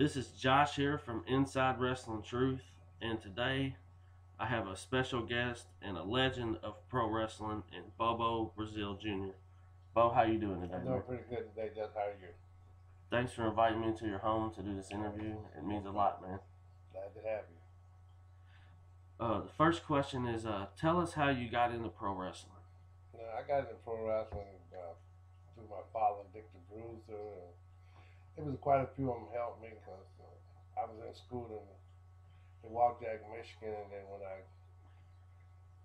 This is Josh here from Inside Wrestling Truth, and today I have a special guest and a legend of pro wrestling in Bobo Brazil Jr. Bo, how you doing today, I'm man? doing pretty good today, Just how are you? Thanks for inviting me into your home to do this interview. It means a lot, man. Glad to have you. The first question is, tell us how you got into pro wrestling. Now, I got into pro wrestling through my father, Dick the Bruiser. It was quite a few of them helped me because I was in school in Waukdale, Michigan, and then when I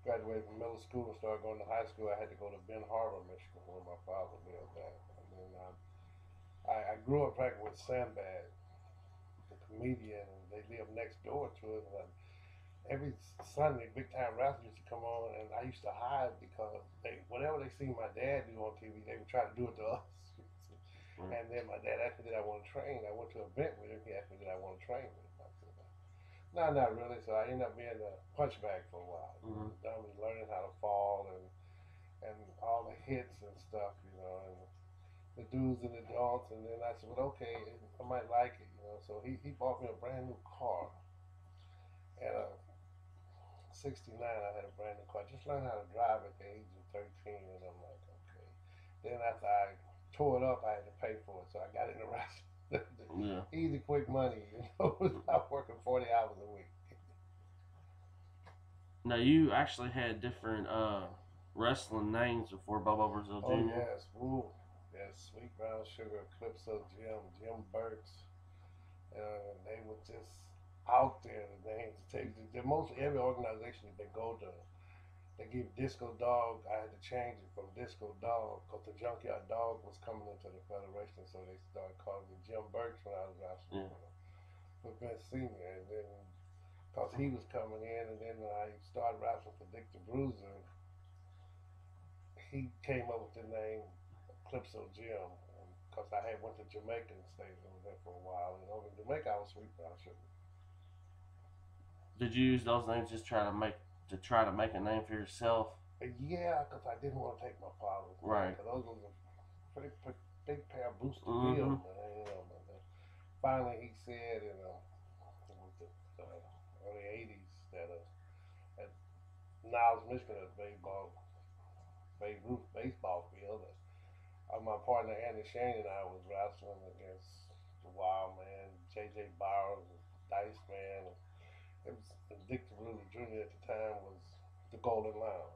graduated from middle school and started going to high school, I had to go to Ben Harbor, Michigan, where my father lived at. And then I grew up practicing with Sandbag, the comedian, and they lived next door to us. And every Sunday, Big Time Wrestling used to come on, and I used to hide because whatever they see my dad do on TV, they would try to do it to us. Right. And then my dad asked me did I want to train. I went to an event with him. He asked me did I want to train with him. I said, no, not really. So I ended up being a punch bag for a while. Mm-hmm. I was learning how to fall and all the hits and stuff, and the do's and the don'ts. And then I said, well, okay, I might like it. So he bought me a brand new car. And 69, I had a brand new car. Just learned how to drive at the age of 13, and I'm like, okay. Then after I tore it up, I had to pay for it, so I got into wrestling. Yeah. Easy, quick money, without working 40 hours a week. Now, you actually had different wrestling names before Bobo Brazil Jr. Oh, yes. Ooh. Yes, Sweet Brown Sugar, Calypso Jim Burks. They were just out there, the names. Mostly every organization that they go to, they give Disco Dog. I had to change it from Disco Dog because the Junkyard Dog was coming into the Federation, so they started calling me Jim Burks when I was wrestling with Vince Senior, and then because he was coming in, and then when I started wrestling for Dick the Bruiser, he came up with the name Calypso Jim because I had went to Jamaica and stayed over there for a while, and over in Jamaica I was Sweet Brown Sugar. Did you use those names just try to make a name for yourself? Yeah, because I didn't want to take my father's name. Right. Because those was a pretty big pair of boots to Mm-hmm. fill, man. But finally, he said, it was the early '80s that at Niles, Michigan, at Babe Ruth baseball field, my partner Andy Shane and I was wrestling against the Wild Man, J.J. Bowers, Dice Man. It was Dick the Bruiser Jr. at the time was the Golden Lion.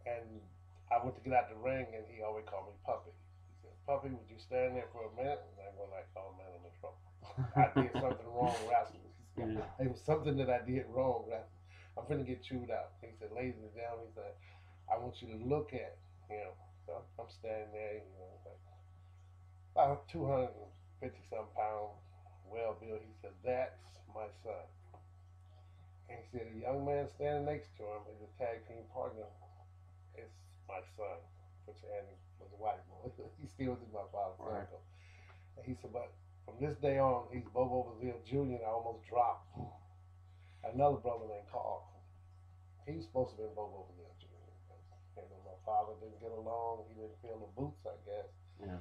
And I went to get out the ring, and he always called me Puppy. He said, Puppy, would you stand there for a minute? And I went like, oh, man, I'm in trouble. I did something wrong wrestling. Yeah. It was something that I did wrong wrestling. I'm finna get chewed out. He said, ladies and gentlemen, he said, I want you to look at him. So I'm standing there, like about 250 some pounds, well built. He said, that's my son. And he said, a young man standing next to him is a tag team partner. It's my son, which Andy was a white boy. He still was in my father's circle. And he said, but from this day on, he's Bobo Brazil Jr. And I almost dropped another brother named Carl. He was supposed to be Bobo Brazil Jr. My father didn't get along. He didn't feel the boots, I guess. Yeah.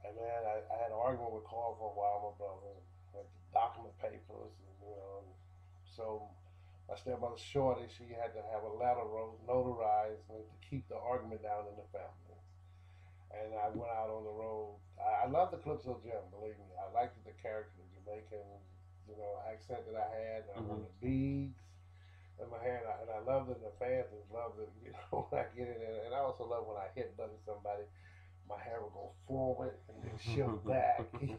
And man, I had an argument with Carl for a while, my brother, like the document papers, and so my stepmother Shorty, she had to have a letter wrote, notarized, to keep the argument down in the family. And I went out on the road. I love the Calypso Jim, believe me. I liked the character, the Jamaican, accent that I had. I wore the beads in my hair, and I love it. The fans loved it, when I get in there. And I also love when I hit button somebody, my hair would go forward and then shift back. The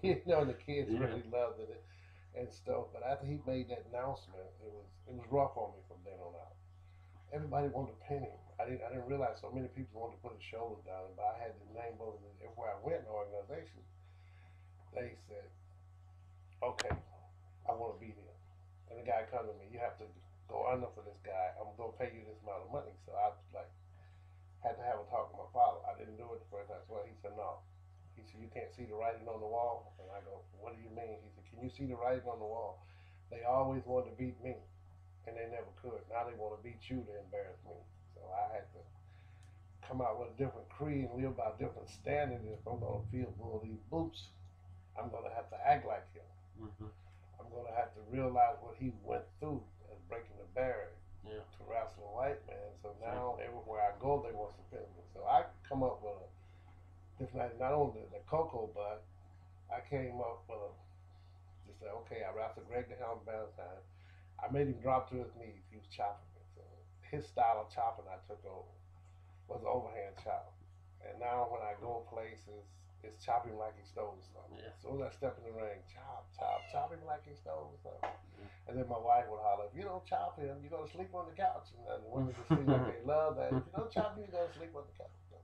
kids really loved it and stuff. But after he made that announcement, it was rough on me from then on out. Everybody wanted to pin him. I didn't realize so many people wanted to put his shoulders down, but I had the name over everywhere I went in the organization. They said, "Okay, I want to beat him." And the guy come to me, "You have to go under for this guy. I'm gonna pay you this amount of money." So I like had to have a talk with my father. I didn't do it the first time. So he said, "No." He said, "You can't see the writing on the wall." And I go, "What do you mean?" He said, "Can you see the writing on the wall? They always wanted to beat me, and they never could. Now they want to beat you to embarrass me." So I had to come out with a different creed and live by a different standard. If I'm gonna feel bull these boots, I'm gonna have to act like him. Mm-hmm. I'm gonna have to realize what he went through as breaking the barrier to wrestle a white man. So now everywhere I go, they want to fit me. So I come up with a different, not only the cocoa, but I came up with a just say, okay, I wrestled Greg the Helm Valentine. I made him drop to his knees. He was chopping me. So his style of chopping I took over was overhand chop. And now when I go places, it's chop him like he stole something. Yeah. As soon as I step in the ring, chop him like he stole something. And then my wife would holler, if you don't chop him, you're going to sleep on the couch. And the women just seem like they love that. If you don't chop him, you're going to sleep on the couch. So,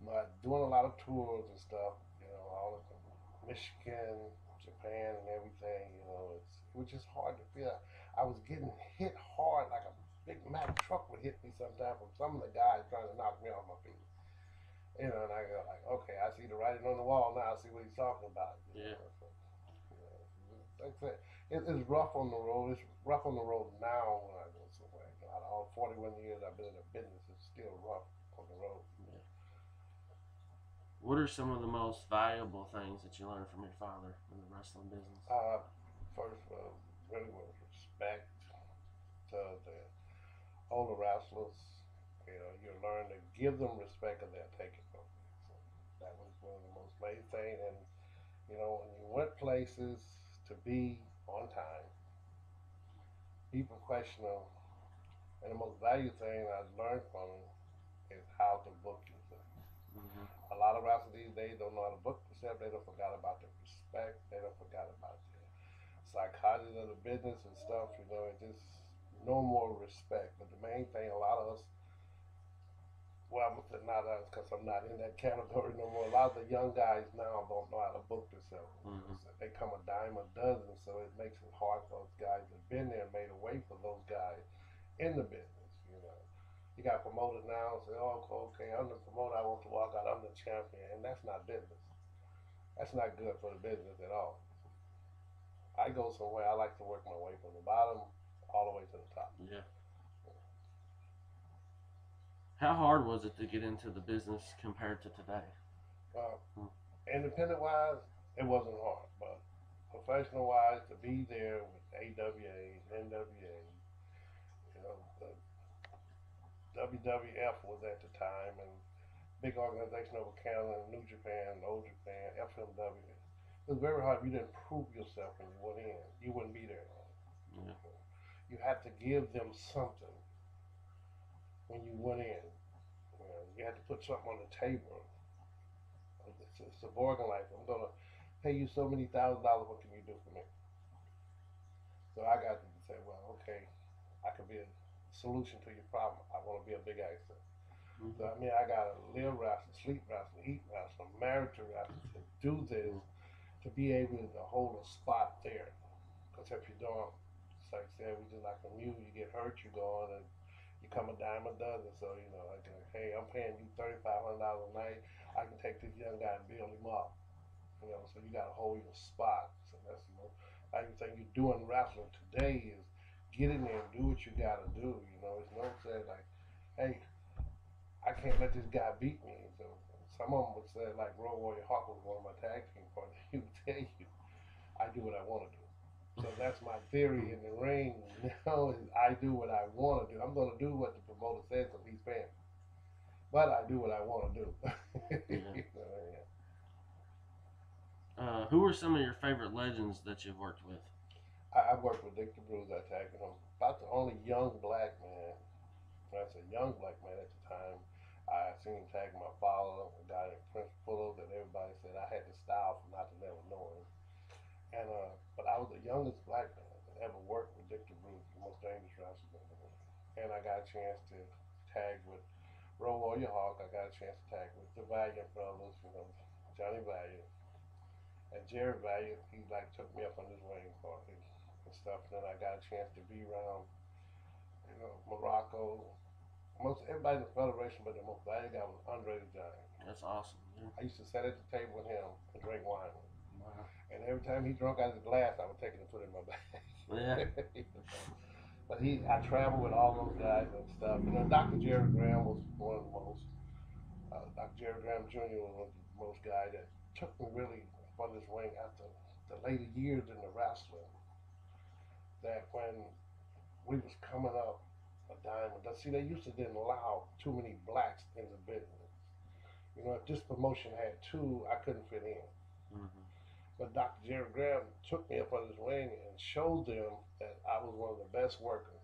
but doing a lot of tours and stuff, you know, all of them, Michigan, Japan, and everything, you know, it was just hard to feel. I was getting hit hard like a big Mack truck would hit me sometimes from some of the guys trying to knock me off my feet. You know, and I go like, okay, I see the writing on the wall now. I see what he's talking about. Yeah. So, like I said, it's rough on the road. It's rough on the road now when I go somewhere. Out of all 41 years I've been in the business, it's still rough on the road. Yeah. What are some of the most valuable things that you learned from your father in the wrestling business? First, really was respect to the older wrestlers. You know, you learn to give them respect and they'll take it from you. So that was one of the most main things. And, you know, when you went places to be on time, be professional. And the most valuable thing I learned from him is how to book yourself. Mm-hmm. A lot of wrestlers these days don't know how to book themselves. They don't forgot about the respect. They don't forgot about the psychology of the business and stuff. You know, it just no more respect. But the main thing, a lot of us, well, I'm gonna say not us because I'm not in that category no more. A lot of the young guys now don't know how to book themselves. Mm-hmm. So they come a dime a dozen, so it makes it hard for those guys that've been there and made a way for those guys in the business. You know, you got promoters now say, "Oh, okay, I'm the promoter. I want to walk out. I'm the champion," and that's not business. That's not good for the business at all. I go somewhere. I like to work my way from the bottom all the way to the top. Yeah. How hard was it to get into the business compared to today? Independent wise, it wasn't hard, but professional wise, to be there with AWA, NWA, you know, the WWF was at the time, and big organization over Canada, New Japan, Old Japan, FMW. It was very hard. If you didn't prove yourself when you went in, you wouldn't be there. Yeah. You had to give them something when you went in. You had to put something on the table. It's a bargain life. I'm gonna pay you so many $1,000. What can you do for me? So I got to say, well, okay, I could be a solution to your problem. I want to be a big actor. Mm-hmm. So I mean, I gotta live wrestling, sleep wrestling, eat wrestling, married to wrestling, to do this, to be able to hold a spot there. Because if you don't, it's like I said, we just like a mule. You get hurt, you go on and you come a dime a dozen. So you know, like, hey, I'm paying you $3,500 a night. I can take this young guy and build him up. You know, so you got to hold your spot. So that's like you think you're doing wrestling today is get in there and do what you got to do. You know, it's no saying like, hey, I can't let this guy beat me. So some of them would say like Road Warrior Hawk was one of my tag team partners. He would tell you, I do what I want to do. So that's my theory in the ring now is I do what I want to do. I'm going to do what the promoter says because he's paying me. But I do what I want to do. Yeah. Who are some of your favorite legends that you've worked with? I worked with Dick the Bruise. I tagged him. About the only young black man. When I said young black man at the time, I seen him tag my father, a guy named Prince Fuller, that everybody said I had the style for not to never know him. And but I was the youngest black man that ever worked with Dick the Bruise, the most dangerous wrestler in the world. And I got a chance to tag with Road Warrior Hawk. I got a chance to tag with the Valiant brothers, you know, Johnny Valiant. And Jerry Valiant, he like took me up on his wedding party and stuff. And then I got a chance to be around, you know, Morocco. Most everybody in the federation, but the most valuable guy was Andre the Giant. That's awesome. Yeah. I used to sit at the table with him and drink wine with him. Wow. And every time he drunk out of his glass, I would take it and put it in my bag. Yeah. But I traveled with all those guys and stuff. You know, Dr. Jerry Graham was one of the most. Dr. Jerry Graham Jr. was one of the most guys that took me really on this ring after the later years in the wrestling that when we was coming up a diamond. See, they used to didn't allow too many blacks in the business. You know, if this promotion had two, I couldn't fit in. Mm-hmm. But Dr. Jerry Graham took me up on his ring and showed them that I was one of the best workers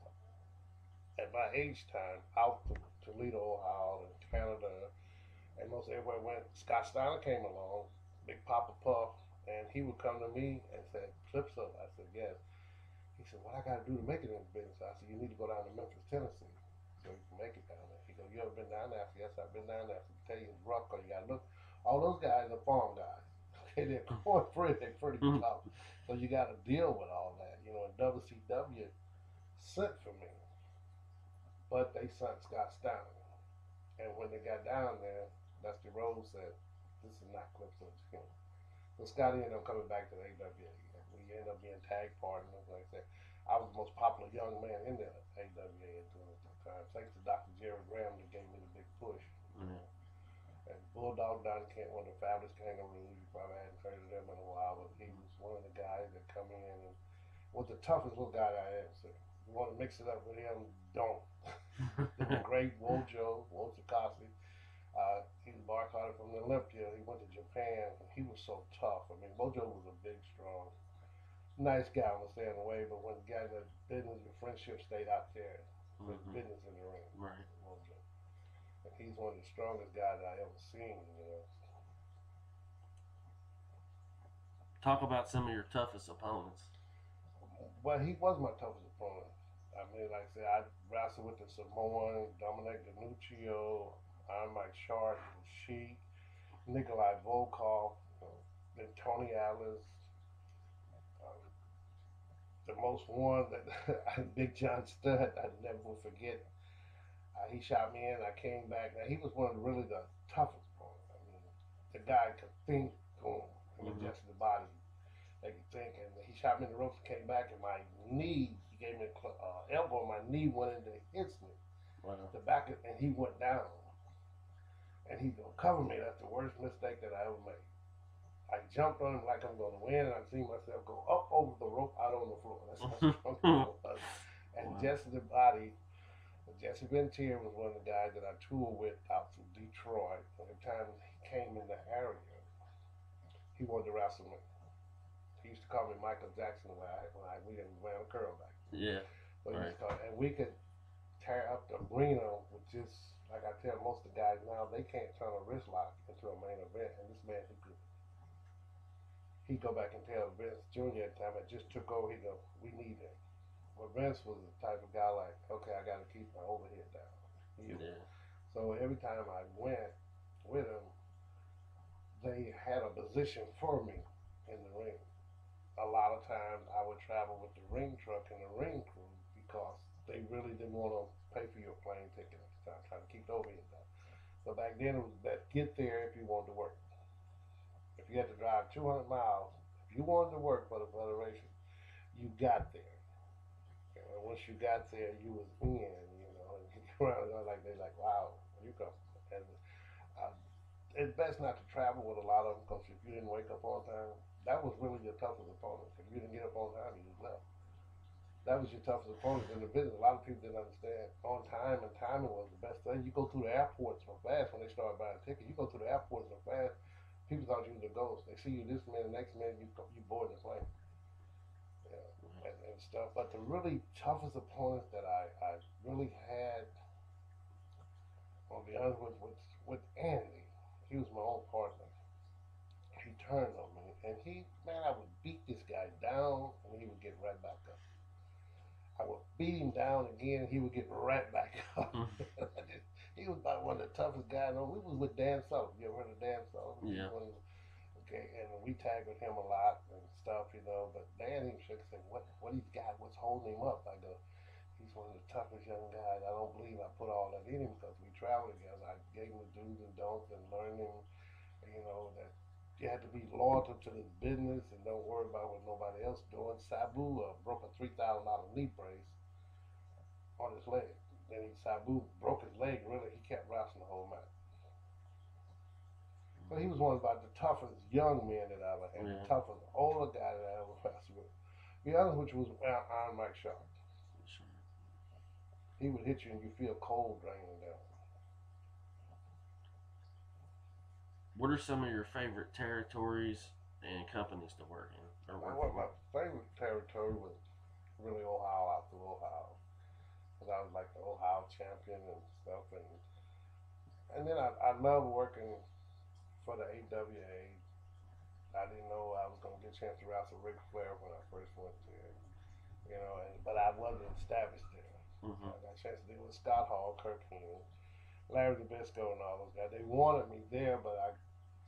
at my age time out to Toledo, Ohio, and Canada, and most everywhere went. Scott Steiner came along, Big Papa Puff, and he would come to me and said, "Clips up." I said, "Yes." He said, "What I got to do to make it in the business?" I said, "You need to go down to Memphis, Tennessee, so you can make it down there." He goes, "You ever been down there?" I said, "Yes, I've been down there." I said, "I tell you, it's rough because you got to look. All those guys are farm guys. Okay, they're cornbread, they're pretty tough. So you got to deal with all that. You know, and WCW sent for me, but they sent Scott Steiner. And when they got down there, Dusty Rhodes said, "This is not Clips of Skin." So Scotty ended up coming back to the AWA. We ended up being tag partners. Like I said, I was the most popular young man in the AWA at the time. Thanks to Dr. Jerry Graham that gave me the big push. Mm-hmm. And Bulldog Don Kent, one of the fabulous kangaroos. You probably hadn't heard of them in a while, but he was one of the guys that come in and was the toughest little guy I ever seen. You want to mix it up with him? Don't. The great Wojo, Wojciechowski. He was barcoded from Olympia. He went to Japan. He was so tough. I mean, Mojo was a big, strong, nice guy on the stay in the way, but when the guy that business and friendship stayed out there, with business in the ring. Right. Mojo. And he's one of the strongest guys I ever seen, you know. Talk about some of your toughest opponents. Well, he was my toughest opponent. I mean, like I said, I wrestled with the Samoan, Dominic DiNuccio, Iron Mike Sharp, the Sheik, Nikolai Volkov, then Tony Atlas. Um, the most one that Big John Studd, I never will forget. He shot me in. I came back. Now he was one of really the toughest opponents. I mean, the guy could think, boom, and adjust the body. They could think, and he shot me in the ropes. Came back, and my knee. He gave me an elbow. My knee went into his knee. Wow. The back, and he went down. And he's gonna cover me. That's the worst mistake that I ever made. I jumped on him like I'm gonna win, and I see myself go up over the rope out on the floor. That's how strong I was. And wow. Jesse the Body, Jesse Ventura was one of the guys that I toured with out to Detroit. Every time he came in the area, he wanted to wrestle me. He used to call me Michael Jackson when we didn't wear a curl back. Yeah. So right. And we could tear up the arena with just, like I tell most of the guys now, they can't turn a wrist lock into a main event, and this man, he could. He'd go back and tell Vince Jr. at the time, I just took over, he'd go, "We need him." Well, Vince was the type of guy like, okay, I got to keep my overhead down. Yeah. So every time I went with him, they had a position for me in the ring. A lot of times I would travel with the ring truck and the ring crew because they really didn't want to pay for your plane ticket at the time, trying to keep the overhead down. So back then it was best get there if you wanted to work. If you had to drive 200 miles, if you wanted to work for the Federation, you got there. And once you got there, you was in, you know, and you go around like they like, wow, where you come from? And it's best not to travel with a lot of them because if you didn't wake up on time, that was really your toughest opponent. If you didn't get up on time, you just left. That was your toughest opponent in the business. A lot of people didn't understand on time, and timing was the best thing. You go through the airport so fast when they start buying tickets. You go through the airport so fast, people thought you was a ghost. They see you this minute, next minute you board the plane. Yeah, and stuff. But the really toughest opponents that I really had, I'll be honest with Andy. He was my own partner. He turned on me, and I would beat this guy down, and he would get right back up. I would beat him down again, and he would get right back up. He was about one of the toughest guys. We was with Dan Sullivan. You ever heard of Dan Sullivan? Yeah. Okay, and we tagged with him a lot and stuff, you know. But Dan even should say, what he's got, what's holding him up? I go, he's one of the toughest young guys. I don't believe I put all that in him because we traveled together. I gave him the do's and don'ts and learned him, you know, that you had to be loyal to this business and don't worry about what nobody else doing. Sabu broke a $3,000 knee brace on his leg. Then Sabu broke his leg, really. He kept wrestling the whole match. But he was one about the toughest young men that I ever had, Yeah. the toughest older guy that I ever wrestled with. The other, which was Iron Mike Sharp. He would hit you and you feel cold draining down. What are some of your favorite territories and companies to work in? My favorite territory was really Ohio, out through Ohio, because I was like the Ohio champion and stuff, and then I love working for the AWA. I didn't know I was gonna get a chance to wrestle Ric Flair when I first went there, but I wasn't established there. Mm-hmm. I got a chance to deal with Scott Hall, Kirk Henry, Larry Zbyszko, and all those guys. They wanted me there, but I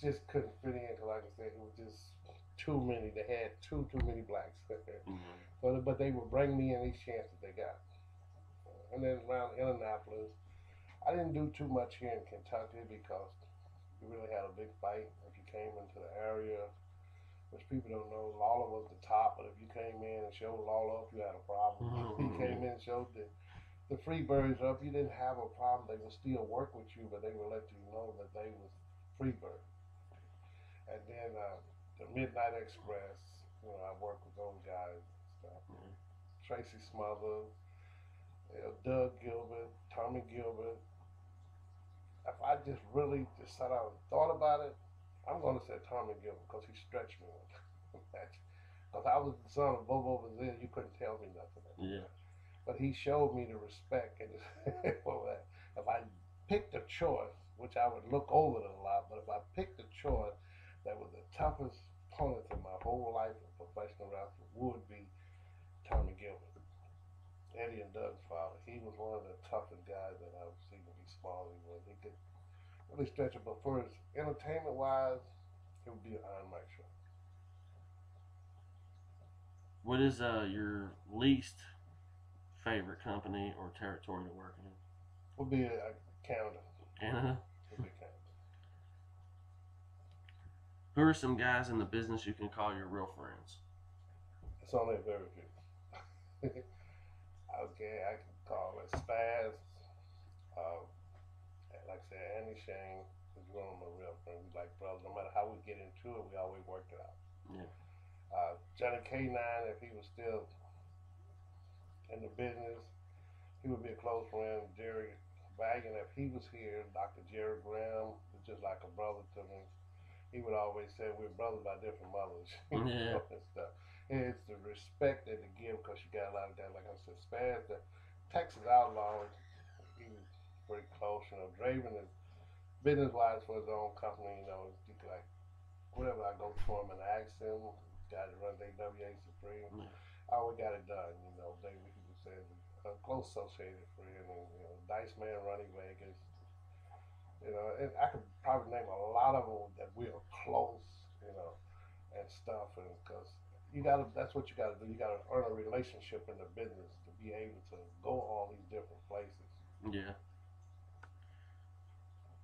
just couldn't fit in because, like I said, it was just too many. They had too many blacks. Mm-hmm. But they would bring me in each chance that they got. And then around Indianapolis, I didn't do too much here in Kentucky because we really had a big fight if you came into the area, which people don't know. Lawler was the top, but if you came in and showed Lawler up, you had a problem. If you came in and showed the Freebirds up, you didn't have a problem. They would still work with you, but they would let you know that they was Freebird. And then the Midnight Express, I worked with those guys and stuff. Mm-hmm. Tracy Smothers, Doug Gilbert, Tommy Gilbert. If I just really just sat out and thought about it, I'm going to say Tommy Gilbert because he stretched me on the match. Because I was the son of Bobo Brazil, you couldn't tell me nothing. Yeah. But he showed me the respect and for that. If I picked a choice, which I would look over it a lot, but if I picked a choice that was the toughest opponent in my whole life of professional wrestling, would be Tommy Gilbert. Eddie and Doug's father. He was one of the toughest guys that I've seen to be small. He could really stretch it. But for his entertainment wise, it would be an Iron Mike show. What is your least favorite company or territory to work in? Would be Canada. Canada? Would be Canada. Who are some guys in the business you can call your real friends? It's only a very few. Okay, I can call it Spaz. Like I said, Andy Shane is one of my real friends. We like brothers. No matter how we get into it, we always work it out. Yeah. Johnny K9, if he was still in the business, he would be a close friend. Jerry Valiant, if he was here, Dr. Jerry Graham was just like a brother to me. He would always say we're brothers by different mothers. Yeah. And stuff. And it's the respect that they give because you got a lot of guys, like I said, Spaz, the Texas Outlaws, he was pretty close. Draven is business-wise for his own company, you could like, whatever I go to him and ask him, guy that runs AWA Supreme, I always got it done, David, he would say, a close associated friend, and, Dice Man, Ronnie Vegas, and I could probably name a lot of them that we are close, and stuff, and because that's what you gotta do. You gotta earn a relationship in the business to be able to go all these different places. Yeah.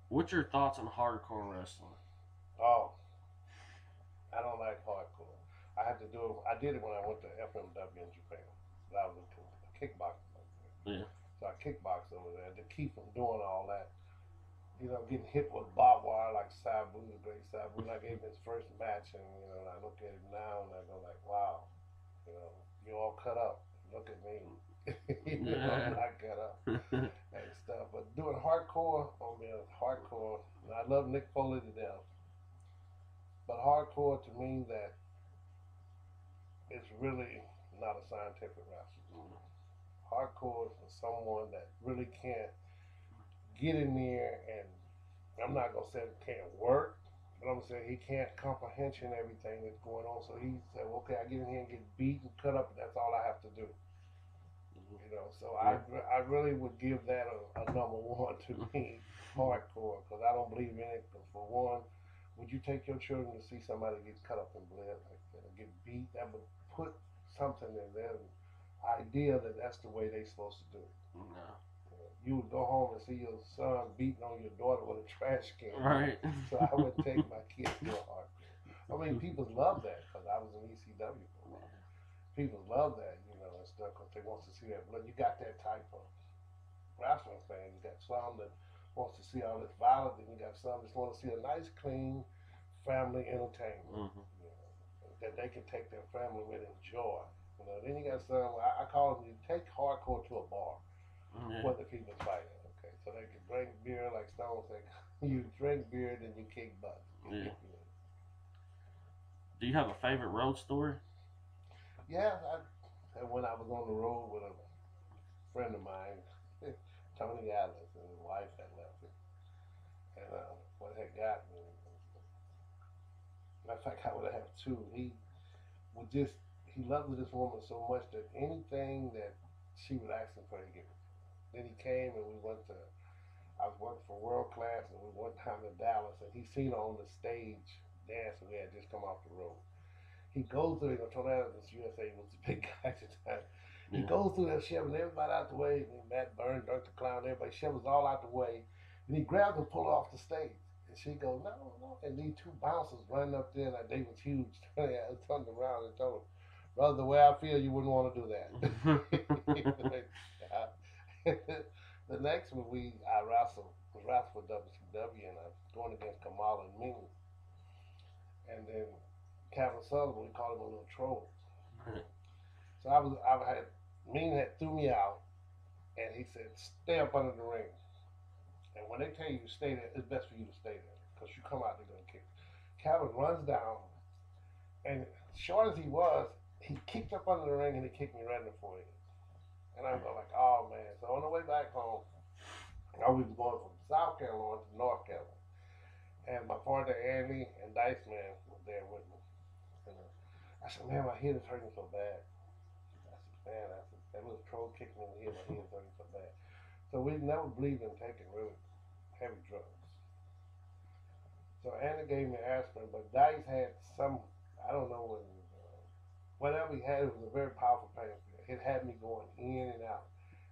What's your thoughts on hardcore wrestling? Oh, I don't like hardcore. I did it when I went to FMW in Japan. I was a kickboxer over there. Yeah. So I kickboxed over there to keep from doing all that. Getting hit with barbed wire like Sabu, the great Sabu. I gave him his first match, and I look at him now and I go like, wow, you all cut up. Look at me, I'm not cut up and stuff. But doing hardcore, hardcore. I love Nick Foley to death, but hardcore to me that it's really not a scientific wrestling. Hardcore is for someone that really can't get in there, and I'm not gonna say it can't work, but I'm gonna say he can't comprehension everything that's going on. So he said, okay, I get in here and get beat and cut up, and that's all I have to do. So I really would give that a number one to me, hardcore, because I don't believe in it. Because for one, would you take your children to see somebody get cut up and bled like that, or get beat? That would put something in their idea that that's the way they're supposed to do it. No. You would go home and see your son beating on your daughter with a trash can. Right. So I would take my kids to a hardcore. I mean, people love that because I was in ECW for a while. People love that, and stuff because they want to see that blood. You got that type of wrestling fan. You got some that wants to see all this violence, and you got some that want to see a nice, clean family entertainment. Mm-hmm. You know, that they can take their family with and enjoy. You know, then you got some. I call them. You take hardcore to a bar Yeah. where the people fighting. Okay, so they can drink beer like Stone said. You drink beer, then you kick butt. Yeah. Do you have a favorite road story? Yeah, when I was on the road with a friend of mine, Tony Atlas, and his wife had left him, and what had got me. Matter of fact, I would have had two. He loved this woman so much that anything that she would ask him for, he gave it. Then he came and I was working for World Class and we went down to Dallas and he seen her on the stage dancing. We had just come off the road. He goes through, Tornado, this USA was the big guy at the time. He goes through that shoving everybody out the way. And Matt Byrne, Dirk the Clown, everybody shoves all out the way. And he grabs her and pulls her off the stage. And she goes, no, no. And these two bouncers running up there like they was huge. I turned around and told him, brother, the way I feel, you wouldn't want to do that. The next one, I wrestled for WCW and I was going against Kamala and Ming. And then Kevin Sullivan, we called him a little troll. So Ming had threw me out, and he said, stay up under the ring. And when they tell you to stay there, it's best for you to stay there, because you come out, they're going to kick. Kevin runs down, and short as he was, he kicked up under the ring, and he kicked me right in the forehead. And I'm going like, oh, man. So on the way back home, I was going from South Carolina to North Carolina. And my partner, Andy, and Dice Man was there with me. And I said, man, my head is hurting so bad. I said, man, that little troll kicked me in the head. My head is hurting so bad. So we never believed in taking really heavy drugs. So Andy gave me aspirin, but Dice had some, I don't know what it was, whatever he had, it was a very powerful pain. It had me going in and out.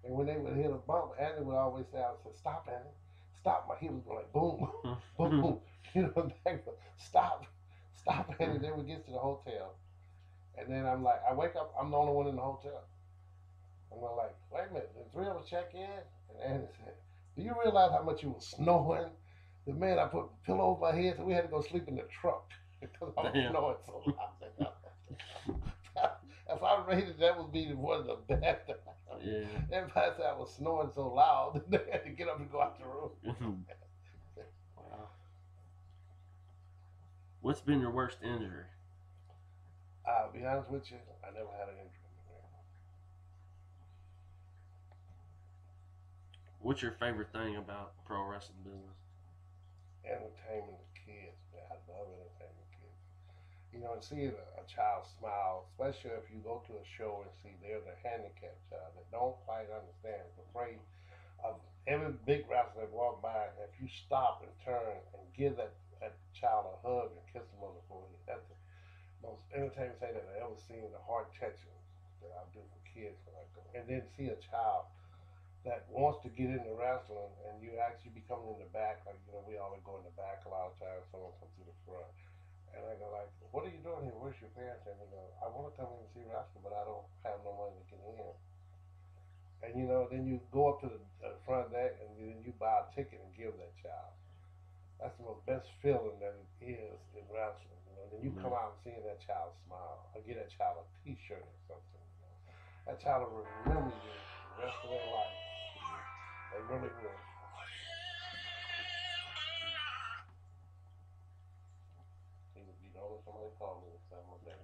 And when they would hit a bump, Andy would always say, I would say, stop, Andy. Stop. My heel was going like boom, boom. Stop, Andy. Then we get to the hotel. And then I'm like, I wake up, I'm the only one in the hotel. I'm like, wait a minute, the three of us check in? And Andy said, do you realize how much you were snoring? The man, I put a pillow over my head, so we had to go sleep in the truck because I was snoring so loud. If I rated, that would be one of the best. Yeah. Everybody said I was snoring so loud, they had to get up and go out the room. Wow. What's been your worst injury? I'll be honest with you, I never had an injury. What's your favorite thing about pro wrestling business? Entertainment of kids, man. I love entertainment kids. You know, and seeing a child smile, especially if you go to a show and see there's a handicapped child that don't quite understand, is afraid of every big wrestler that walk by. If you stop and turn and give that child a hug and kiss him on the forehead, that's the most entertaining thing that I've ever seen. The heart touching that I do for kids when I go, and then see a child that wants to get into wrestling, and you actually be coming in the back, like, we always go in the back a lot of times, someone comes to the front. And I go like, what are you doing here? Where's your parents? And they go, I want to come in and see wrestling, but I don't have no money to get in. And then you go up to the front deck and then you buy a ticket and give that child. That's the most best feeling that it is in wrestling. Then you come out and see that child smile, or get that child a T-shirt or something. That child will remember you the rest of their life. They really will. Somebody called me or something like that.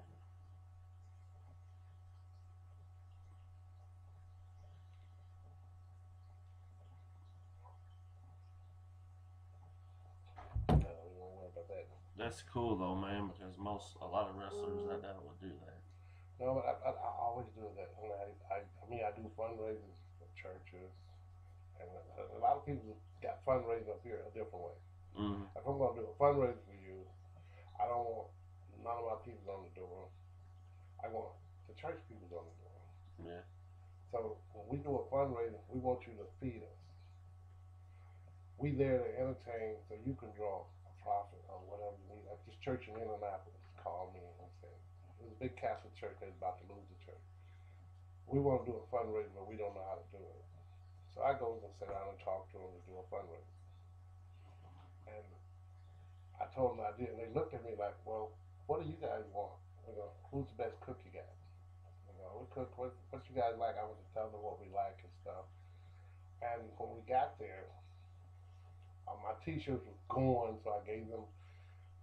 No, we won't worry about that. That's cool though, man, because a lot of wrestlers I know would do that. No, but I always do that. I do fundraisers for churches, and a lot of people got fundraisers up here a different way. Mm-hmm. If I'm going to do a fundraiser for you, I don't want none of my people on the door. I want the church people on the door. Yeah. So when we do a fundraiser, we want you to feed us. We there to entertain, so you can draw a profit or whatever you need. Like this church in Indianapolis called me and said, there's a big Catholic church that's about to lose the church. We want to do a fundraiser, but we don't know how to do it. So I go and sit down and talk to them to do a fundraiser. And I told them I did, and they looked at me like, well, what do you guys want? You know, who's the best cook you got? You know, we cook what you guys like. I was just telling them what we like and stuff. And when we got there, my T-shirts was going, so I gave them,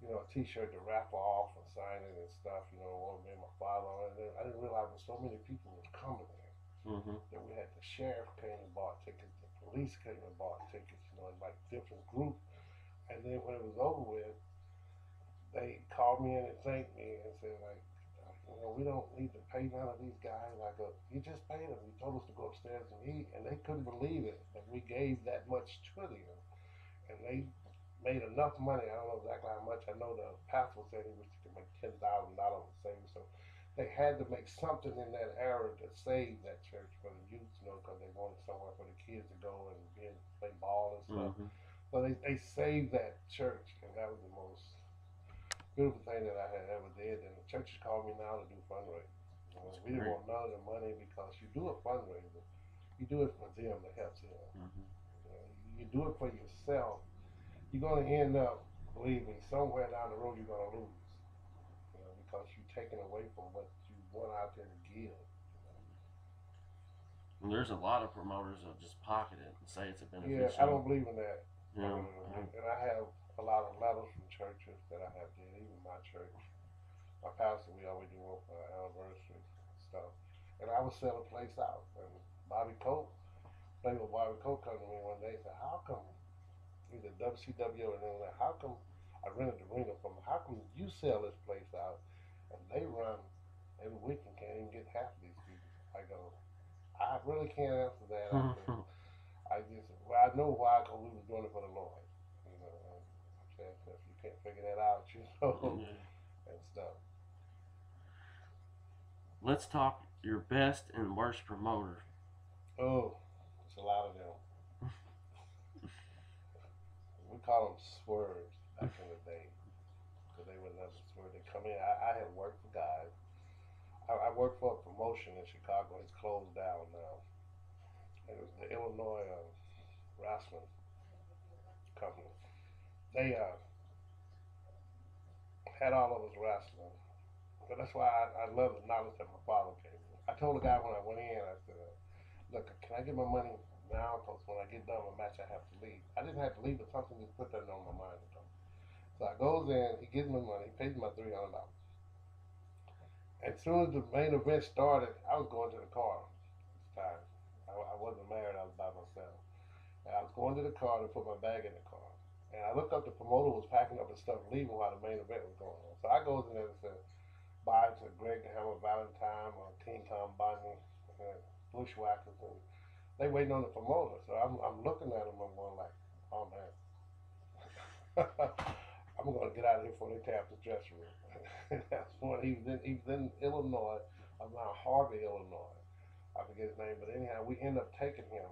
you know, a T-shirt to wrap off and sign it and stuff. You know, one me and my father on it. And I didn't realize that so many people was coming there. That we had the sheriff came and bought tickets, the police came and bought tickets. You know, in like different groups. And then when it was over with, they called me in and thanked me and said like, you know, we don't need to pay none of these guys. Like, you just paid them. You told us to go upstairs and eat, and they couldn't believe it that we gave that much to them, and they made enough money. I don't know exactly how much. I know the pastor said he was to make $10,000 in savings, so they had to make something in that era to save that church for the youth, you know, because they wanted somewhere for the kids to go and play ball and stuff. So they saved that church, and that was the most beautiful thing that I had ever did. And the churches called me now to do fundraisers. We didn't want none of the money because you do a fundraiser, you do it for them to help them. You do it for yourself. You're going to end up, believe me, somewhere down the road you're going to lose. You know, because you're taking away from what you want out there to give. And there's a lot of promoters that just pocket it and say it's a beneficial. Yeah, I don't believe in that. Yeah. And I have a lot of letters from churches that I have did, even my church. My pastor, we always do one for our anniversary stuff. And I would sell a place out. And Bobby Cope, Bobby Cope come to me one day and said, how come, he's a WCW, and then like, how come I rented the arena from him, how come you sell this place out and they run every week and can't even get half of these people? I go, I really can't answer that. I just, well, I know why, because we was doing it for the Lord. You know, I'm saying, if you can't figure that out, you know, and stuff. Let's talk your best and worst promoter. Oh, it's a lot of them. We call them swerves back in the day, because they were never swerves. They come in. I had worked for guys. I worked for a promotion in Chicago. It's closed down now. It was the Illinois wrestling company. They had all of us wrestling. So that's why I love the knowledge that my father gave me. I told the guy when I went in, I said, look, can I get my money now? Because when I get done with the match, I have to leave. I didn't have to leave, but something just put that on my mind. So I goes in, he gives me money, he pays me my $300. As soon as the main event started, I was going to the car this time. I wasn't married, I was by myself. And I was going to the car to put my bag in the car. And I looked up, the promoter was packing up his stuff, leaving while the main event was going on. So I goes in there and said, bye to Greg the Hammer Valentine or King Kong Bonnie, Bushwhackers, and they waiting on the promoter. So I'm looking at them, I'm going like, oh man, I'm gonna get out of here before they tap the dressing room. That's when he was in Illinois, around Harvey, Illinois. I forget his name, but anyhow, we ended up taking him.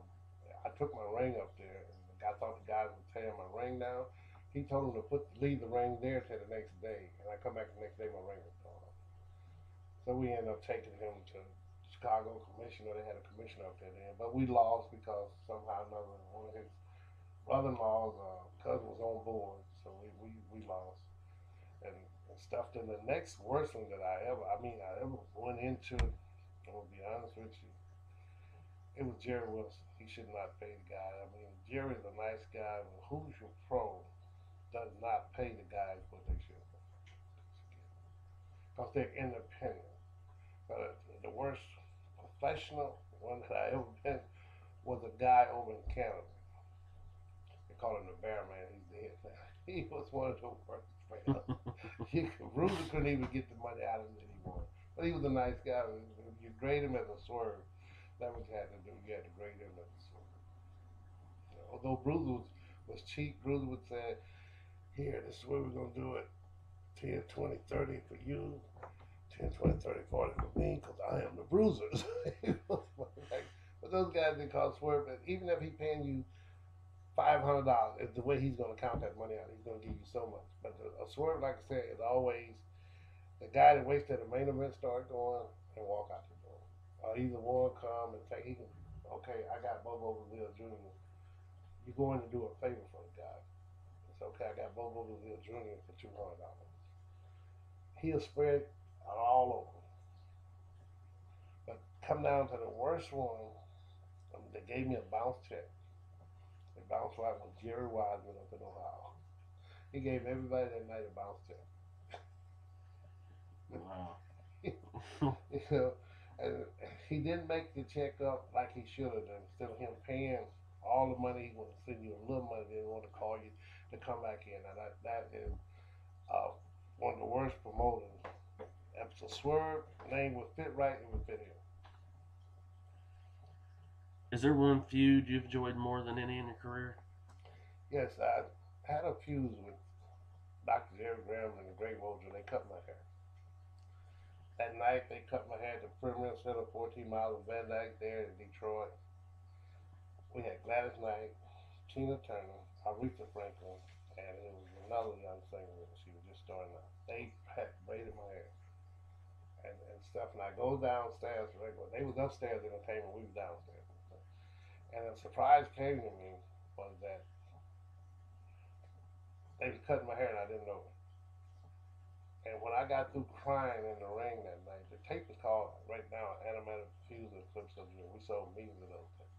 I took my ring up there, and I thought the guys would tear my ring down. He told them to leave the ring there till the next day, and I come back the next day, my ring was gone. So we ended up taking him to Chicago commissioner. They had a commissioner up there then, but we lost because somehow or another one of his brother-in-law's cousin was on board, so we lost and stuff. Then the next worst thing that I ever went into, I'm gonna be honest with you, it was Jerry Wilson. He should not pay the guy. I mean, Jerry's a nice guy, but Hoosier Pro does not pay the guys what they should, because they're independent. But the worst professional one that I ever been was a guy over in Canada. They call him the Bear Man. He's dead now. He was one of the worst players. Bruiser couldn't even get the money out of him that he wanted. But he was a nice guy. You grade him as a swerve. That's what you had to do. You had to grade him as a swerve. Although Bruiser was cheap, Bruiser would say, here, this is where we're going to do it. 10, 20, 30 for you. 10, 20, 30, 40 for me, because I am the Bruisers. But those guys didn't call swerve. But even if he paying you $500, it's the way he's going to count that money out. He's going to give you so much. But a swerve, like I said, is always the guy that waits till the main event start going and walk out the door. Either one come and take. Okay, I got Bobo Jr. You're going to do a favor for the guy. said, okay, I got Bobo Jr. for $200. He'll spread it all over. But come down to the worst one, they gave me a bounce check. The bounce right was Jerry Wiseman up in Ohio. He gave everybody that night a bounce check. Wow. You know, and he didn't make the check up like he should have done. Instead of him paying all the money, he wanted to send you a little money, didn't want to call you to come back in. Now that is one of the worst promoters. If the Swerve name would fit right, it would fit him. Is there one feud you've enjoyed more than any in your career? Yes, I had a feud with Dr. Jerry Graham and the Great Vulture. They cut my hair. That night, they cut my hair at the Premier Center, 14 miles of Van Dyke there in Detroit. We had Gladys Knight, Tina Turner, Aretha Franklin, and it was another young singer. She was just starting out. They had braided my hair and stuff. And I go downstairs. They was upstairs entertainment. We was downstairs. And a surprise came to me was that they was cutting my hair and I didn't know it. And when I got through crying in the ring that night, the tape is called right now Animated Feuds and Clips of You. We sold millions of those things.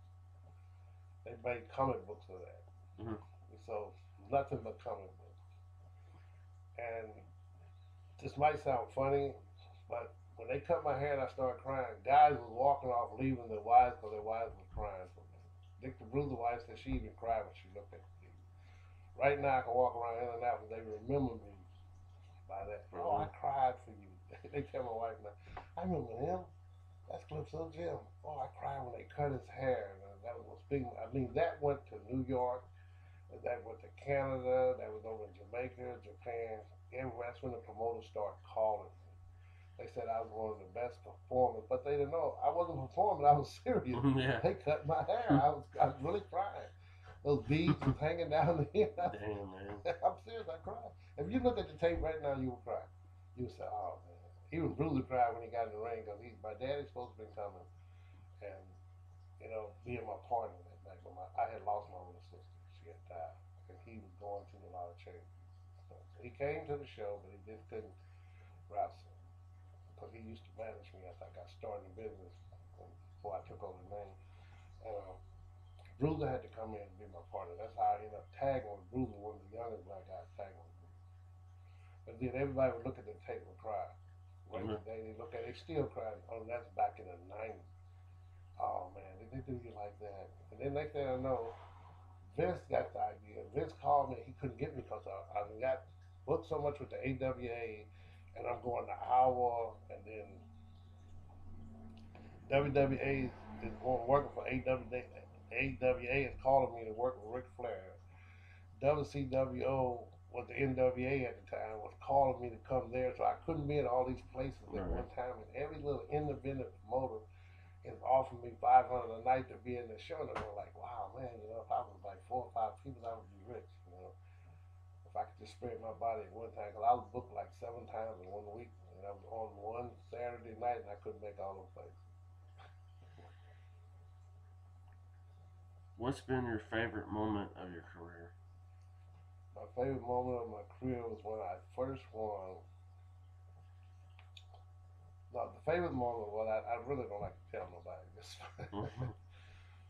They made comic books of that. Mm-hmm. We sold nothing but comic books. And this might sound funny, but when they cut my hair and I started crying, guys was walking off leaving their wives because their wives was crying for me. Dick the Bruiser wife said she even cried when she looked at me. Right now I can walk around in and out and they remember me by that. Mm-hmm. Oh, I cried for you. They tell my wife now, I remember him. That's Clips of Jim. Oh, I cried when they cut his hair. And that was speaking. I mean, that went to New York. That went to Canada. That was over in Jamaica, Japan. Everywhere. That's when the promoters started calling me. They said I was one of the best performers, but they didn't know I wasn't performing. I was serious. Yeah. They cut my hair. I was really crying. Those beads was hanging down here. Damn, man. I'm serious. I cried. If you look at the tape right now, you will cry. You will say, "Oh man." Even Bruiser cried when he got in the ring because my daddy's supposed to be coming, and being my partner that night. But I had lost my older sister. She had died, and he was going through a lot of change. So he came to the show, but he just couldn't wrestle because he used to manage me after I got started in business before I took over the name. And Bruiser had to come in and be my partner. That's how I ended up tagging with Bruiser, one of the youngest black guys tagging with Bruiser. But then everybody would look at the tape and cry. Right today, they look at it, they still crying. Oh, that's back in the 90s. Oh man, they do you like that. And then next thing I know, Vince got the idea. Vince called me. He couldn't get me because I got booked so much with the AWA, and I'm going to Iowa, and then WWE is working for AWA. AWA is calling me to work with Ric Flair. WCWO was the NWA at the time, was calling me to come there, so I couldn't be in all these places at one time. And every little independent promoter is offering me $500 a night to be in the show. And I'm like, wow, man, if I was like 4 or 5 people, I would be rich. If I could just spread my body at one time, because I was booked like 7 times in 1 week, and I was on one Saturday night, and I couldn't make all those places. What's been your favorite moment of your career? My favorite moment of my career was when I first won. No, the favorite moment, well, I really don't like to tell nobody this,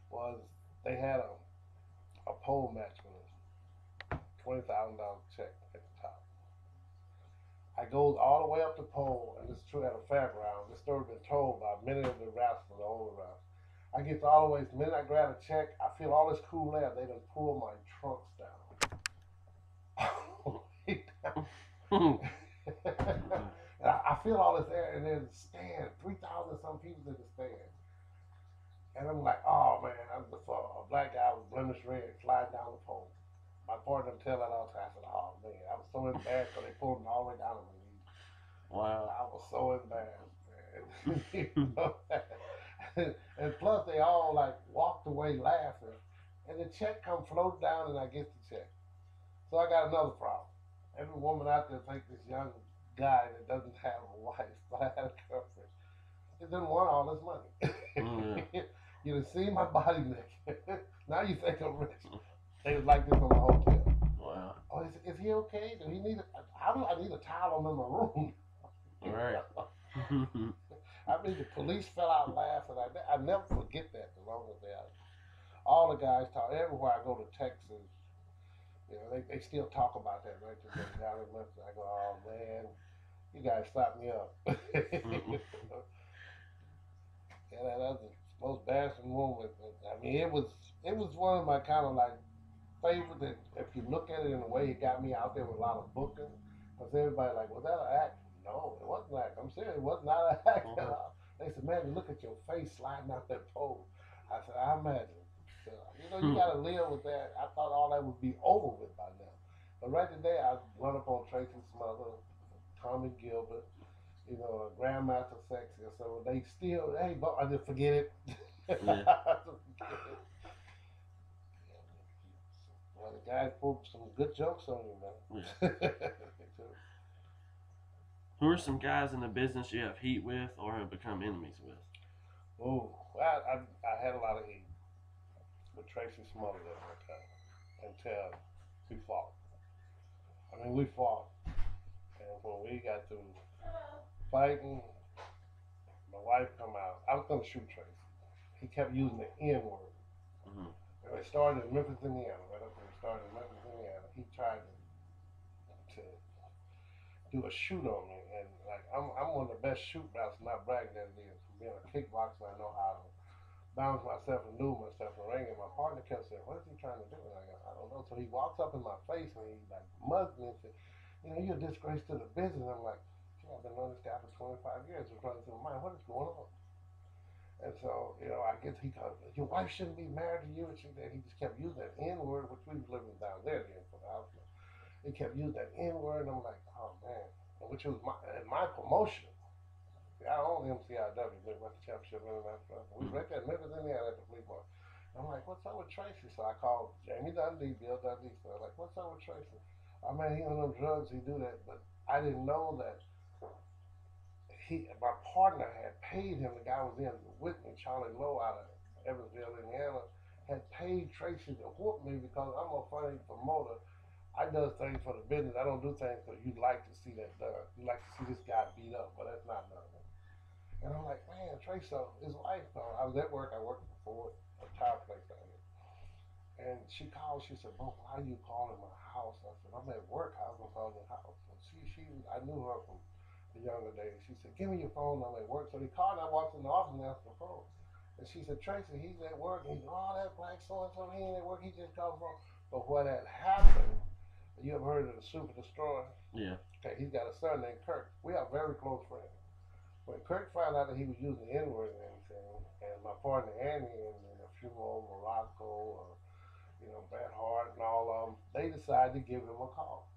was they had a pole match with us, $20,000 check at the top. I goes all the way up the pole, and this is true at a fairground. This story has been told by many of the wrestlers, the older wrestlers. I get all the way, the minute I grab a check, I feel all this cool air. They done pull my trunks down. I feel all this air, and there's a stand, 3,000 some people in the stand. And I'm like, oh man, I'm a black guy with blemish red sliding down the pole. My partner tell that all the time. I said, oh man, I was so embarrassed because they pulled me all the way down on my knees. Wow. I was so embarrassed, man. And plus they all like walked away laughing, and the check come floating down, and I get the check. So I got another problem. Every woman out there think this young guy that doesn't have a wife, but I had a girlfriend, he didn't want all this money. You done seen my body naked. Now you think I'm rich. They was like this on my hotel. Wow. Oh, he okay? Do he need? How do I need a towel in my room? Right. I mean, the police fell out laughing. I never forget that. As long as they are. All the guys talk. Everywhere I go to Texas, they still talk about that right today. Down in Memphis, I go, oh man, you guys stop me up. Yeah, that's the most embarrassing moment. I mean, it was one of my kind of like favorite. That if you look at it in a way, it got me out there with a lot of booking. Because everybody like, was that an act? No, it wasn't an act. I'm serious, it was not an act at all. They said, man, look at your face sliding out that pole. I said, I imagine. So, you got to live with that. I thought all that would be over with by now. But right today, I run up on Tracy's mother, Tommy Gilbert, Grandmaster Sexy. So they still, hey, but I just forget it. Yeah. Well, the guys pulled some good jokes on you, man. Yeah. Who are some guys in the business you have heat with or have become enemies with? Oh, well, I had a lot of heat with Tracy Smothers at one time until we fought. I mean, we fought, and when we got through fighting, my wife come out. I was gonna shoot Tracy. He kept using the N word. Mm-hmm. And it started in Memphis, Indiana. Right up when it started in Memphis, Indiana, he tried to do a shoot on me, and like I'm one of the best shoot routes. Not bragging that it is. From being a kickboxer, I know how to bounce myself and move myself in the ring. And my partner kept saying, "What is he trying to do?" And I go, "I don't know." So he walks up in my face and he like mugs me and said, "You're a disgrace to the business." I'm like, I've been knowing this guy for 25 years. It's running through my mind. What is going on? And so, I guess he goes, your wife shouldn't be married to you. And he just kept using that N word, which we was living down there then for the house. He kept using that N word, and I'm like, oh man, which was my promotion. I own InsideWrestlingTruth, Midwest Championship International. We right there in Memphis, Indiana at the Flea Market. I'm like, what's up with Tracy? So I called Jamie Dundee, Bill Dundee. So I'm like, what's up with Tracy? Oh man, he on them drugs, he do that. But I didn't know that my partner had paid him. The guy was in with me, Charlie Lowe out of Evansville, Indiana, had paid Tracy to whoop me because I'm a funny promoter. I does things for the business. I don't do things because you like to see that done. You like to see this guy beat up, but that's not nothing. And I'm like, man, Tracy, his wife, I was at work. I worked for a tire place down here. And she called. She said, "Bo, why are you calling my house?" I said, "I'm at work. How am I calling your house?" And I knew her from the younger days. She said, "Give me your phone. I'm at work." So he called. And I walked in the office and answered the phone. And she said, "Tracy, he's at work." And he said, "Oh, that black so and so, he ain't at work. He just called phone." But what had happened? You ever heard of the Super Destroyer? Yeah. Okay, he's got a son named Kirk. We are very close friends. When Kirk found out that he was using the N-word and everything, and my partner Andy and a few more, Morocco, Bret Hart and all of them, they decided to give him a call.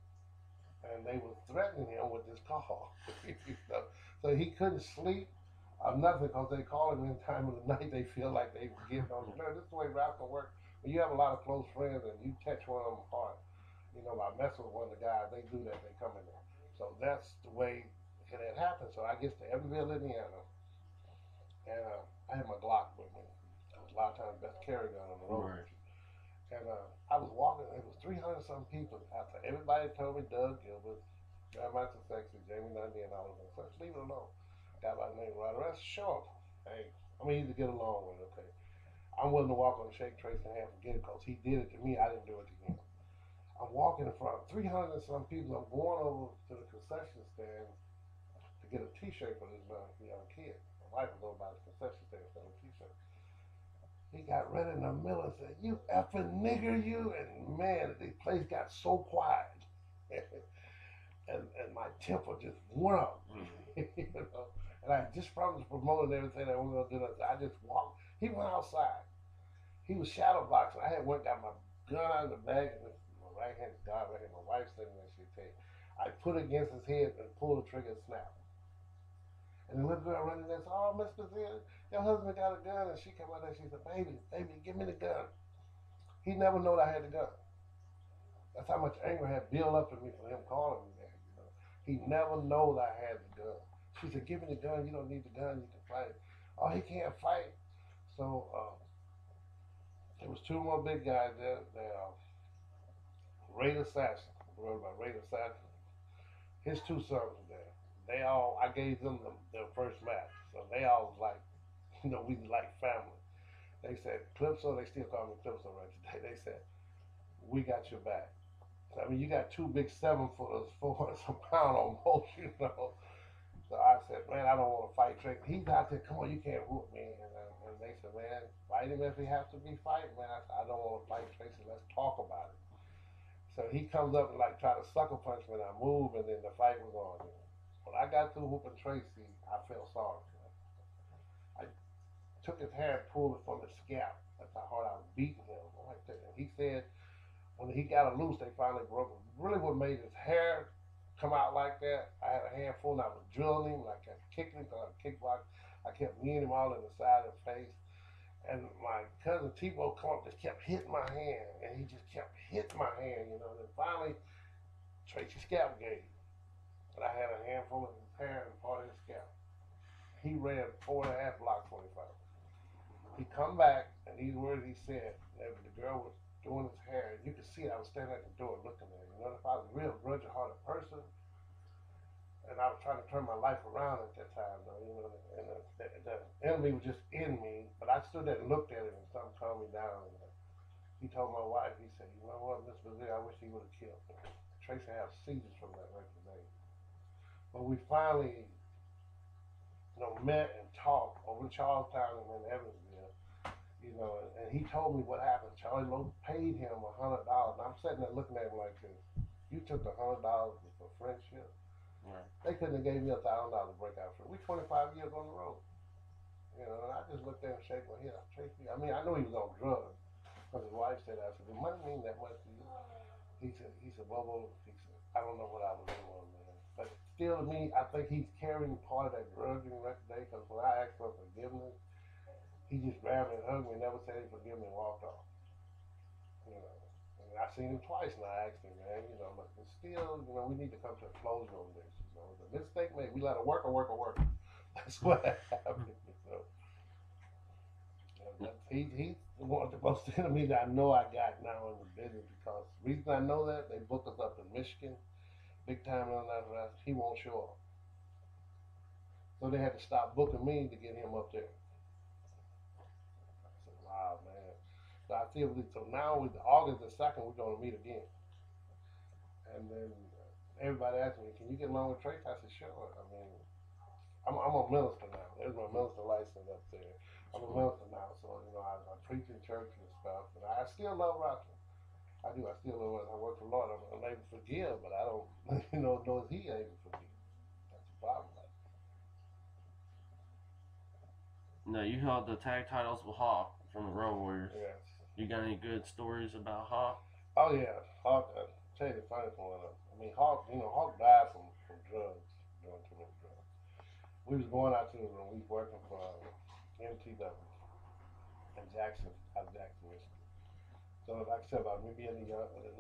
And they were threatening him with this call. So he couldn't sleep or nothing because they call him in time of the night. They feel like they were getting on the nerve. This is the way rap can work. When you have a lot of close friends and you touch one of them hard, by messing with one of the guys, they do that. They come in there. So that's the way it had happened. So I get to Evansville, Indiana, and I had my Glock with me. I was a lot of times best carry gun on the road. Right. And I was walking. It was 300 some people. After everybody told me Doug Gilbert, Grandmaster Sexy, Jamie Dundee, and all of them. So leave it alone. Guy by the name of Ryder. That's sure. Hey, I'm easy to get along with. Okay, I'm willing to walk on the shake Tracy hand and forget it because he did it to me. I didn't do it to him. I'm walking in front of 300 and some people. I'm going over to the concession stand to get a T-shirt for this young kid. My wife was over by the concession stand selling a T-shirt. He got right in the middle and said, "You effing nigger, you!" And man, the place got so quiet, and my temper just went up. And I just promised to promote and everything that we were gonna do. I just walked. He went outside. He was shadow boxing. I had went got my gun out of the bag and my right hand God right here. My wife sitting there. She said, I put it against his head and pulled the trigger and snapped. And the little girl running there said, "Oh, Miss Brazil, your husband got a gun." And she came out there and she said, baby, give me the gun." He never knew that I had the gun. That's how much anger had built up in me for him calling me that. He never knew that I had the gun. She said, "Give me the gun. You don't need the gun. You can fight." Oh, he can't fight. So there was two more big guys there. Raid Assassin. wrote by Ray Saturn. His two sons were there. I gave them their first match. So they all was like, we like family. They said, Clipso, they still call me Clipso right today. They said, we got your back. I mean, you got two big 7-footers, 400 pound almost, So I said, man, I don't want to fight Tracy. He's out there, come on, you can't whoop me. And they said, man, fight him if he has to be fighting, man. I said, I don't want to fight Tracy. Let's talk about it. So he comes up and like try to sucker punch me, and I move, and then the fight was on. When I got through whooping Tracy, I felt sorry for him. I took his hair and pulled it from his scalp. That's how hard I was beating him. And he said when he got it loose, they finally broke him. Really, what made his hair come out like that, I had a handful and I was drilling him, like I kept kicking him because I kickbox. I kept kneeing him all in the side of the face. And my cousin T-Bo come up, just kept hitting my hand, and he just kept hitting my hand, And then finally, Tracy scalp gave, and I had a handful of his hair and part of his scalp. He ran 4.5 blocks when he found me. He come back, and these words he said, that the girl was doing his hair, and you could see I was standing at the door looking at him. If I was a real grudge-hearted person, and I was trying to turn my life around at that time, and the enemy was just in me, but I stood there and looked at him, and something calmed me down. And he told my wife, he said, you know what, Miss Brazil, I wish he would have killed me. Tracy had seizures from that record day. But we finally, met and talked over in Charlestown and in Evansville, and he told me what happened. Charlie Lowe paid him $100, and I'm sitting there looking at him like this. You took the $100 for friendship. Right. They couldn't have gave me $1,000 to break out for. We 25 years on the road. And I just looked there and shake my head. Tracy, I know he was on drugs. Because his wife said, I said, does money mean that much to you? He said, Bobo, I don't know what I was doing, man. But still to me, I think he's carrying part of that drug in record day, because when I asked for forgiveness, he just grabbed me and hugged me, never said he forgive me and walked off. I seen him twice and I asked him, man, but still, we need to come to a closure on this. The mistake made, we let a worker. That's what happened. He's one of the most enemies I know I got now in the business, because the reason I know that, they booked us up in Michigan, big time on that rest, he won't show up. So they had to stop booking me to get him up there. I said, wow, man. So now with August the 2nd, we're going to meet again. And then everybody asked me, can you get along with Tracy? I said, sure. I'm a minister now. There's my minister license up there. I'm a minister now, so I preach in church and stuff. And I still love wrestling. I do. I still love wrestling. I work for the Lord. I'm able to forgive, but I don't, know if He able to forgive. That's the problem. Now you held the tag titles with Hawk from the Road Warriors. Yes. You got any good stories about Hawk? Oh yeah, Hawk. I'll tell you the funniest one. Hawk. Hawk died from drugs, doing too many drugs. We was going out to the room. We was working for MTW in Jackson, out of Jackson, Michigan. So like I said about me being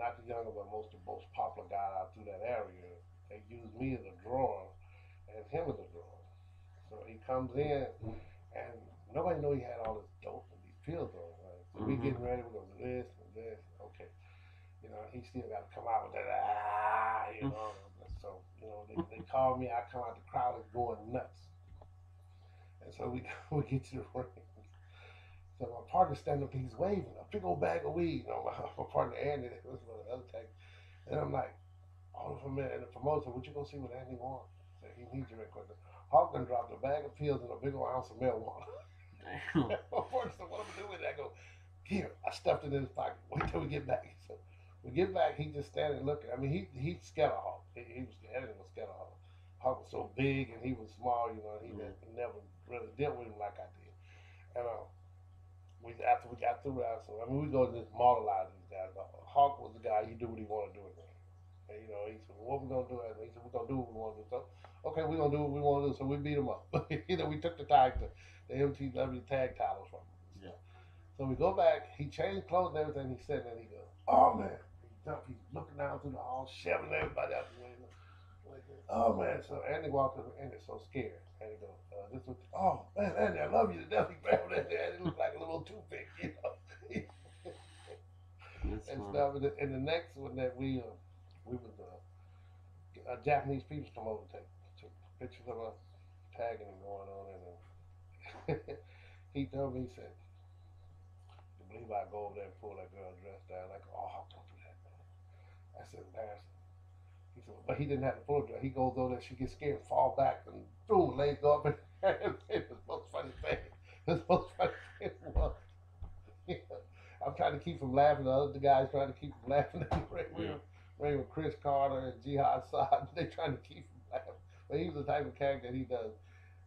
not the younger, but most popular guy out through that area, they used me as a drawer and him as a drawer. So he comes in and nobody knew he had all this dope and these pills on. So we getting ready, we're gonna do this and this. Okay. He still got to come out with that, So, they call me, I come out, the crowd is going nuts. And so we get to the ring. So my partner standing up, he's waving a big old bag of weed. My partner Andy, that was one of the other tag. And I'm like, hold on for a minute. And the promoter said, what you gonna see what Andy wants? So he needs you right quick. Hawk done dropped a bag of pills and a big old ounce of marijuana. My partner said, what am I doing with that? I go, here, I stuffed it in his pocket. Wait till we get back. So we get back, he just standing looking. He's scared of Hawk. He was scared of Hawk. Hawk was so big and he was small, he never really dealt with him like I did. And after we got through wrestling, we go to this modelize these guys. Hawk was the guy, he do what he want to do. And he said, well, what we gonna do? And he said, we're gonna do what we want to do. So, okay, we're gonna do what we want to do. So we beat him up. We took the MTW tag titles from him. Yeah. So we go back, he changed clothes and everything, he said, and he goes, oh man. He's looking down through the hall, shoving everybody out the window. Oh man, so Andy walked up and Andy's so scared. Andy goes, oh man, Andy, I love you to death. He grabbed Andy. Andy looked like a little toothpick, And stuff. And the next one that we We was Japanese people come over and took pictures of us tagging and going on in there. He told me, he said, "You believe I go over there and pull that girl's dress down?" Like, "Oh, don't do that, man. That's embarrassing." He said, but he didn't have to pull her dress. He goes over there, she gets scared, and fall back, and boom, legs go up, and it was the most funny thing. It was the most funny thing it was. I'm trying to keep from laughing. The other guys trying to keep from laughing. Ring with Chris Carter and Jihad Saad. They trying to keep from laughing. But he was the type of character that he does.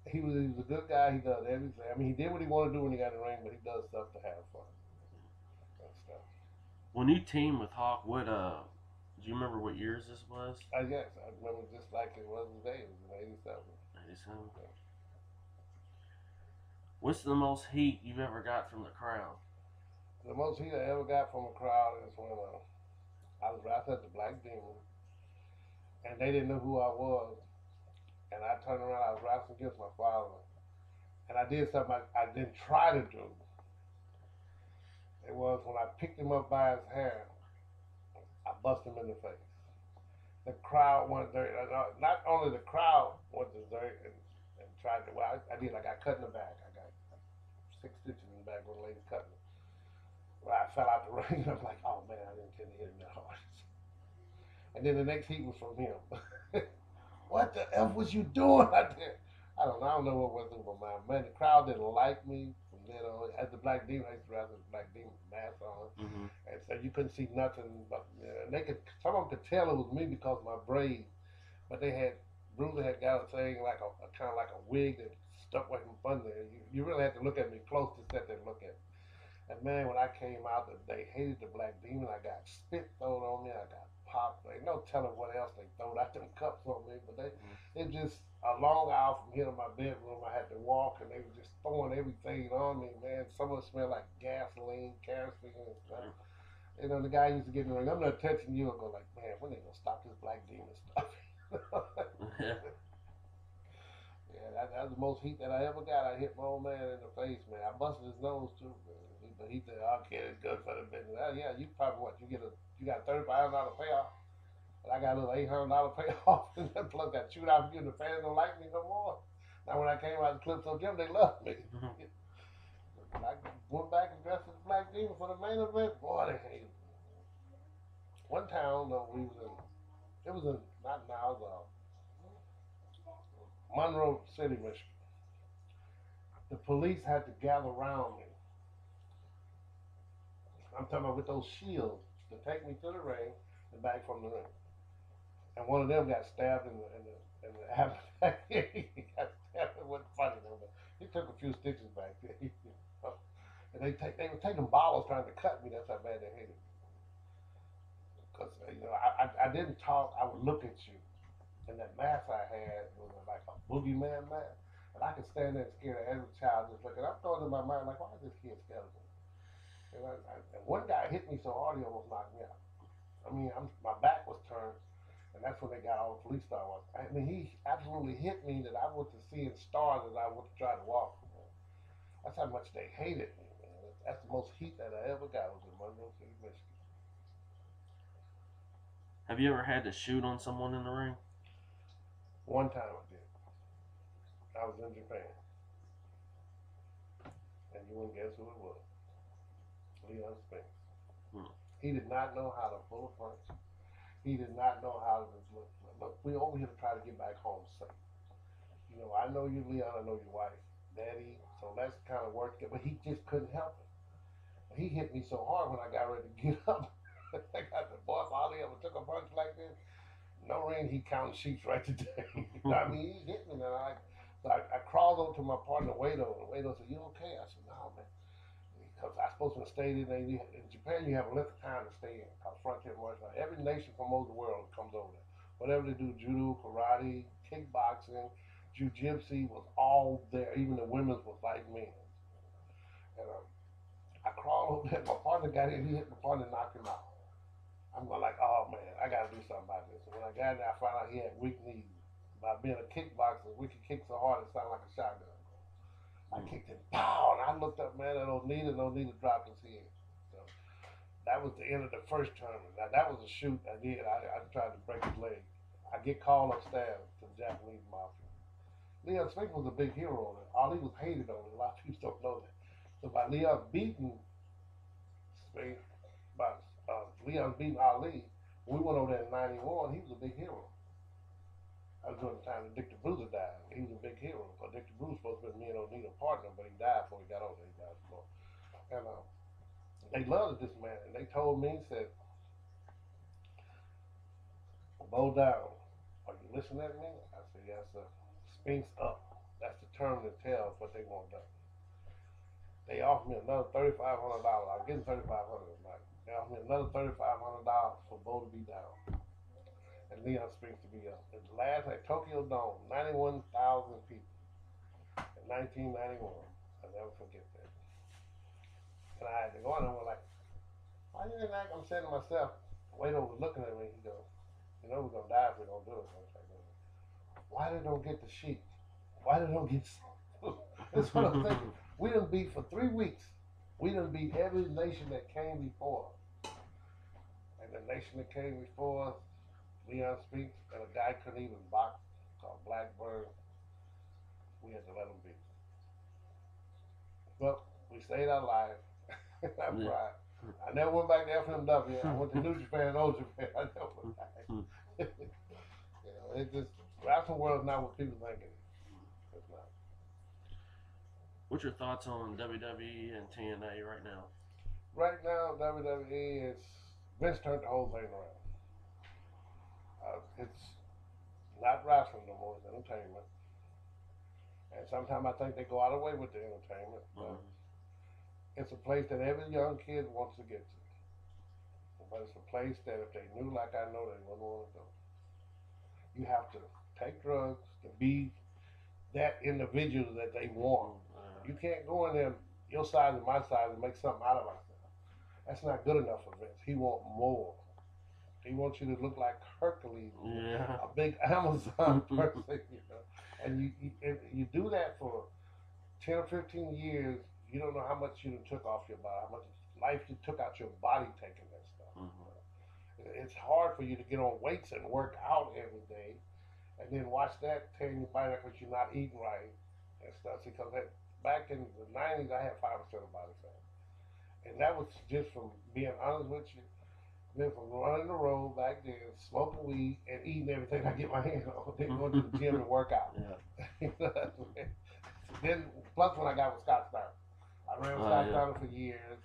He was a good guy. He does everything. I mean, he did what he wanted to do when he got in the ring, but he does stuff to have fun. And stuff. When you teamed with Hawk, what do you remember what years this was? Yes, I remember just like it was today. It was in '87. 87. What's the most heat you've ever got from the crowd? The most heat I ever got from a crowd is when I was wrapped at the Black Demon, and they didn't know who I was. And I turned around, I was wrestling against my father, and I did something I didn't try to do. It was when I picked him up by his hair, I bust him in the face. The crowd went dirty. Not only the crowd went dirty and tried to, well, I did. I got cut in the back. I got 6 stitches in the back when the lady cut me. Well, I fell out the ring, and I'm like, oh man, I didn't intend to hit him that hard. And then the next heat was from him. What the F was you doing out there? I don't know what went through my mind. Man, the crowd didn't like me from then on. As the Black Demon, I used to wrestle the Black Demon mask on. Mm-hmm. And so you couldn't see nothing but, and some of them could tell it was me because of my braids. But Bruiser had got a thing like a kind of like a wig that stuck right in front there. You really had to look at me close to sit there and look at me. And man, when I came out, they hated the Black Demon. I got spit thrown on me. I got popped. Ain't no telling what else they throwed out them cups on me. But it just a long hour from here to my bedroom. I had to walk, and they were just throwing everything on me, man. Some of it smelled like gasoline, kerosene, and stuff. You know, the guy used to get in the ring. I'm not touching you. I go like, man, when they gonna stop this Black Demon stuff? Yeah, that was the most heat that I ever got. I hit my old man in the face, man. I busted his nose too, man. But he said, "Okay, it's good for the business." Yeah, you probably you got a $35 payoff, but I got a little $800 payoff, and then plus got chewed out for you, and the fans don't like me no more. Now when I came out of the Calypso Gym, they loved me. I went back and dressed as Black Demon for the main event. Boy, they hated me. One time, though, it was in not now, it was Monroe City, Michigan. The police had to gather around me. I'm talking about with those shields to take me to the ring and back from the ring. And one of them got stabbed in the abdomen. He got stabbed. It wasn't funny though, but he took a few stitches back there. And they were taking bottles trying to cut me. That's how bad they hated me. Because I didn't talk. I would look at you, and that mask I had was like a boogeyman mask. And I could stand there and scare every child just looking. I'm going in my mind like, why is this kid scared of me? And one guy hit me so hard he almost knocked me out. I mean, my back was turned, and that's when they got all the police stars. I mean, he absolutely hit me that I went to seeing stars as I went to try to walk. Man. That's how much they hated me, man. That's the most heat that I ever got was in Monroe City, Michigan. Have you ever had to shoot on someone in the ring? One time I did. I was in Japan, and you wouldn't guess who it was. Leon Spinks. He did not know how to pull a punch. He did not know how to look. We're over here to try to get back home safe. You know, I know you, Leon. I know your wife, Daddy. So let's kind of work together. But he just couldn't help it. He hit me so hard when I got ready to get up. I got the boss. Hardly ever took a punch like this. No ring. He counted sheets right today. I mean, he hit me, and I crawled over to my partner, Wado. And Wado said, "You okay?" I said, "No, man." Because I supposed to stay in there. In Japan, you have a length of time to stay in called frontier martial arts. Every nation from over the world comes over there. Whatever they do, judo, karate, kickboxing, jiu-jitsu was all there. Even the women's was like men. And I crawled over there. My partner got in. He hit my partner and knocked him out. I'm going like, oh man, I got to do something about this. And when I got in there, I found out he had weak knees. By being a kickboxer, we could kick so hard it sounded like a shotgun. I kicked him, pow, and I looked up, man, and no need to drop his head. So That was the end of the first tournament. Now that was a shoot I did. I tried to break his leg. I get called upstairs to the Japanese mafia. Leon Spinks was a big hero on it. Ali was hated on it. A lot of people don't know that. So by Leon beating Spinks, by Leon beating Ali, when we went over there in '91, he was a big hero. I was during the time that Victor Bruiser died. He was a big hero. But Victor Bruiser was supposed to be me and O'Neal partner, but he died before he got over there. He died before. And they loved this man, and they told me, said, "Bow down. Are you listening at me?" I said, "Yes, sir." Spinks up. That's the term that tells what they want done. They offered me another $3,500. I was getting $3,500 a night. They offered me another $3,500 for Bo to be down and Leon Spinks to be up. It was last night, Tokyo Dome, 91,000 people in 1991. I'll never forget that. And I had to go in and we're like, "Why you didn't act?" I'm saying to myself, Wade was looking at me. He goes, "You know we're gonna die if we don't do it." I was like, "Why they don't get the sheet? Why they don't get?" That's what I'm thinking. We done beat for 3 weeks. We done beat every nation that came before us. And the nation that came before us, Leon Spinks, and a guy couldn't even box called Blackburn. We had to let him beat. But we stayed alive. I'm proud. I never went back to FMW. I went to New Japan, Old Japan. I never went back. You know, it just wrestling world is not what people think it is. It's not. What's your thoughts on WWE and TNA right now? Right now, WWE is Vince turned the whole thing around. It's not wrestling no more; it's entertainment. And sometimes I think they go out of the way with the entertainment. But it's a place that every young kid wants to get to. But it's a place that if they knew like I know, they wouldn't want to go. You have to take drugs to be that individual that they want. You can't go in there, your size and my size, and make something out of ourselves. That's not good enough for Vince. He wants more. He wants you to look like Hercules, a big Amazon person, you know. And you do that for 10 or 15 years. You don't know how much you took off your body, how much life you took out your body taking that stuff. It's hard for you to get on weights and work out every day, and then watch that tearing your body up because you're not eating right and stuff. Because back in the '90s, I had 5% of body fat, and that was just from being honest with you. Then from running the road back then, smoking weed and eating everything I get my hands on. Then going to the gym and work out. Then plus when I got with Scott Steiner, I ran with Scott Steiner for years.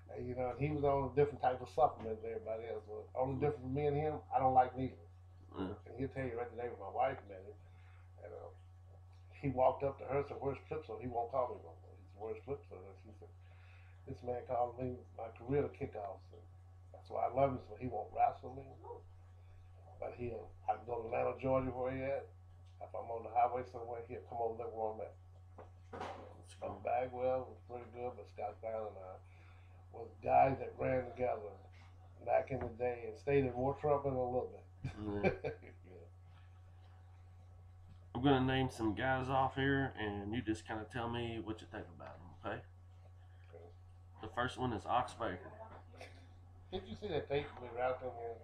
And, you know, he was on a different type of supplement than everybody else. So the only difference with me and him, I don't like needles. And he'll tell you right today when my wife met him, and he walked up to her and said, "Where's Flipso?" He won't call me no more. He said, "Where's Flipso?" And she said, "This man called me my career to kick off. So that's why I love him. So he won't wrestle me, but I can go to Atlanta, Georgia, where he at. If I'm on the highway somewhere, he'll come over there where I'm at." Bagwell was pretty good, but Scott Steiner and I was guys that ran together back in the day and stayed in more trouble in a little bit. I'm going to name some guys off here, and you just kind of tell me what you think about them, okay? The first one is Ox Baker. Did you see that tape with Ralston here?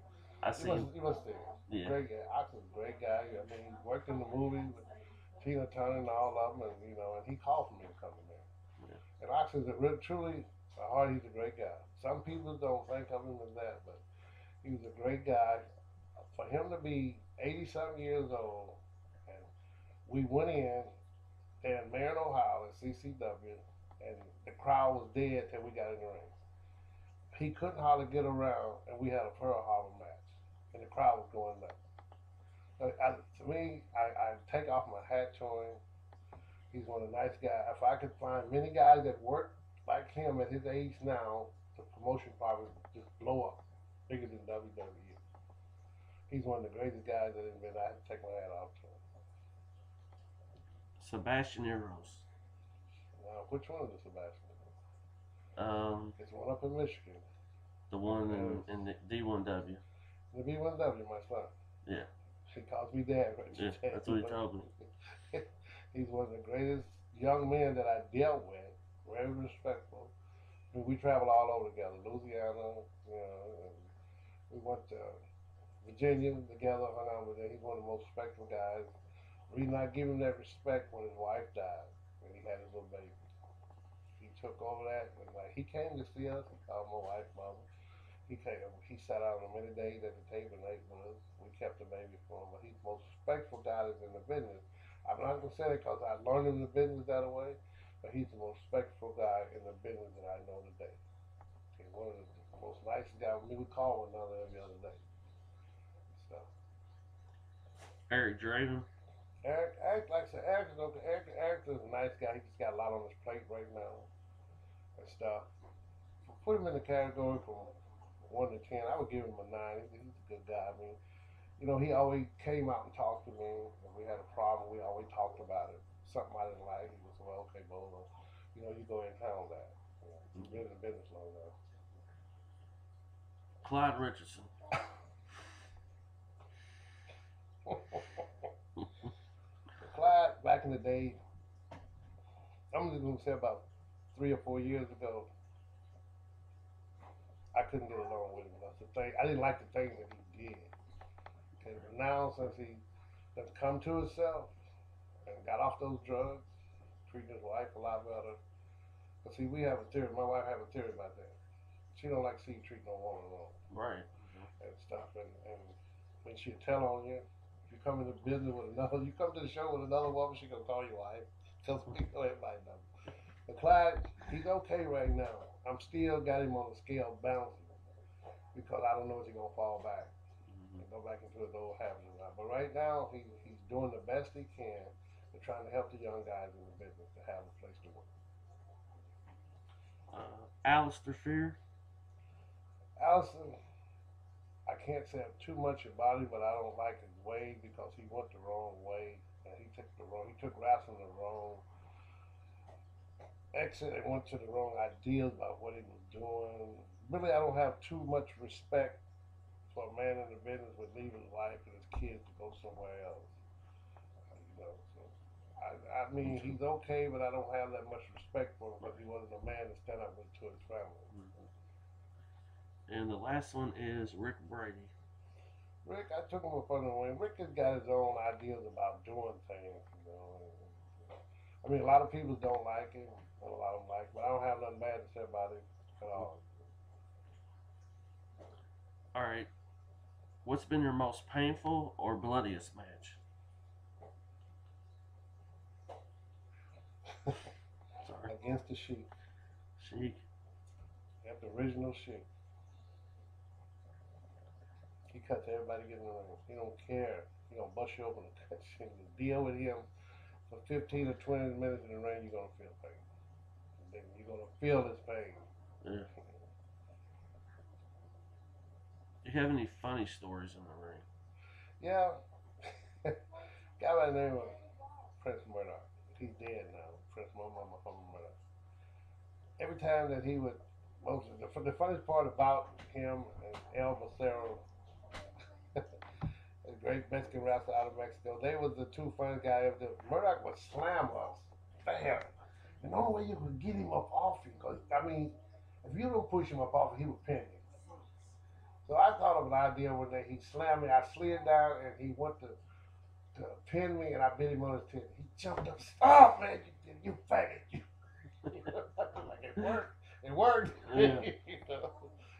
I see him. You must see it. Yeah. Great guy. Ox is a great guy. I mean, he worked in the movies with Tina Turner and all of them, and you know, and he called for me to come in there. Yeah. And Ox is truly a heart. He's a great guy. Some people don't think of him as that, but he was a great guy. For him to be 80-something years old, and we went in there in Marion, Ohio, at CCW, and the crowd was dead till we got in the ring. He couldn't hardly get around, and we had a Pearl Harbor match, and the crowd was going nuts. To me, I take off my hat to him. He's one of the nice guys. If I could find many guys that work like him at his age now, the promotion probably just blow up bigger than WWE. He's one of the greatest guys that has been. I have to take my hat off to him. Sebastian Eros. Now, which one is the Sebastian? It's one up in Michigan. The one in the D1W. The D1W, my son. Yeah. He calls me dad. Right? Yeah, that's what he told me. He's one of the greatest young men that I dealt with. Very respectful. we traveled all over together, Louisiana, you know, and we went to Virginia together, hung out with him. He's one of the most respectful guys. The reason I give him that respect when his wife died, when he had his little baby. He took over that, and like he came to see us. He called my wife mama. He came. He sat out on many days at the table and ate with us. We kept the baby for him, but he's the most respectful guy that's in the business. I'm not gonna say it because I learned in the business that way, but he's the most respectful guy in the business that I know today. He's one of the most nicest guys. We call one another every other day. So Eric Draven. Eric, like I said, Eric is a nice guy. He just got a lot on his plate right now and stuff. Put him in the category from 1 to 10. I would give him a 9. He's a good guy. I mean, you know, he always came out and talked to me. If we had a problem, we always talked about it. Something I didn't like, he was well, okay, Bobo. You know, you go ahead and handle that. You know, he's been in the business long enough. Clyde Richardson. Clyde, back in the day, I'm just gonna say about 3 or 4 years ago, I couldn't get along with him. That's the thing. I didn't like the things that he did. Okay, but now since he has come to himself and got off those drugs, treating his wife a lot better. But see, we have a theory. My wife have a theory about that. She don't like to see you treat no woman wrong. Right. And stuff. And when she'll tell on you, if you come into business with another, you come to the show with another woman, she gonna call you wife. Because we know everybody knows. But Clyde, he's okay right now. I'm still got him on the scale bouncing because I don't know if he's gonna fall back and go back into his old habits or not. But right now, he's doing the best he can and trying to help the young guys in the business to have a place to work. Alistair Fear. Allison, I can't say too much about him, but I don't like his way because he went the wrong way and he took wrestling the wrong exit and went to the wrong ideas about what he was doing. Really, I don't have too much respect for a man in the business would leave his wife and his kids to go somewhere else. You know, so I mean, he's okay, but I don't have that much respect for him because he wasn't a man to stand up to his family. And the last one is Rick Brady. Rick, I took him up under the wing. Rick has got his own ideas about doing things, you know. I mean, a lot of people don't like him, and a lot of them like him, but I don't have nothing bad to say about him at all. All right. What's been your most painful or bloodiest match? Sorry. Against the Sheik. Sheik. Yep, the original Sheik. He cuts everybody getting in the ring. He don't care. He gonna bust you open and cut you. Deal with him for 15 or 20 minutes in the ring, you're gonna feel pain. Then you're gonna feel this pain. Yeah. Do you have any funny stories in the ring? Yeah. Guy by the name of Prince Murdoch. He's dead now. Prince Murdoch. Every time that he would, the funniest part about him and El Vocero, a great Mexican wrestler out of Mexico, they was the two funniest guys ever did. Murdoch would slam us. Bam. And the only way you could get him up off you, because, I mean, if you don't push him up off you, he would pin you. So I thought of an idea one day. He slammed me. I slid down, and he went to pin me, and I bit him on his chin. He jumped up. Oh, man, you faggot. You. Like, it worked. It worked. Yeah. You know?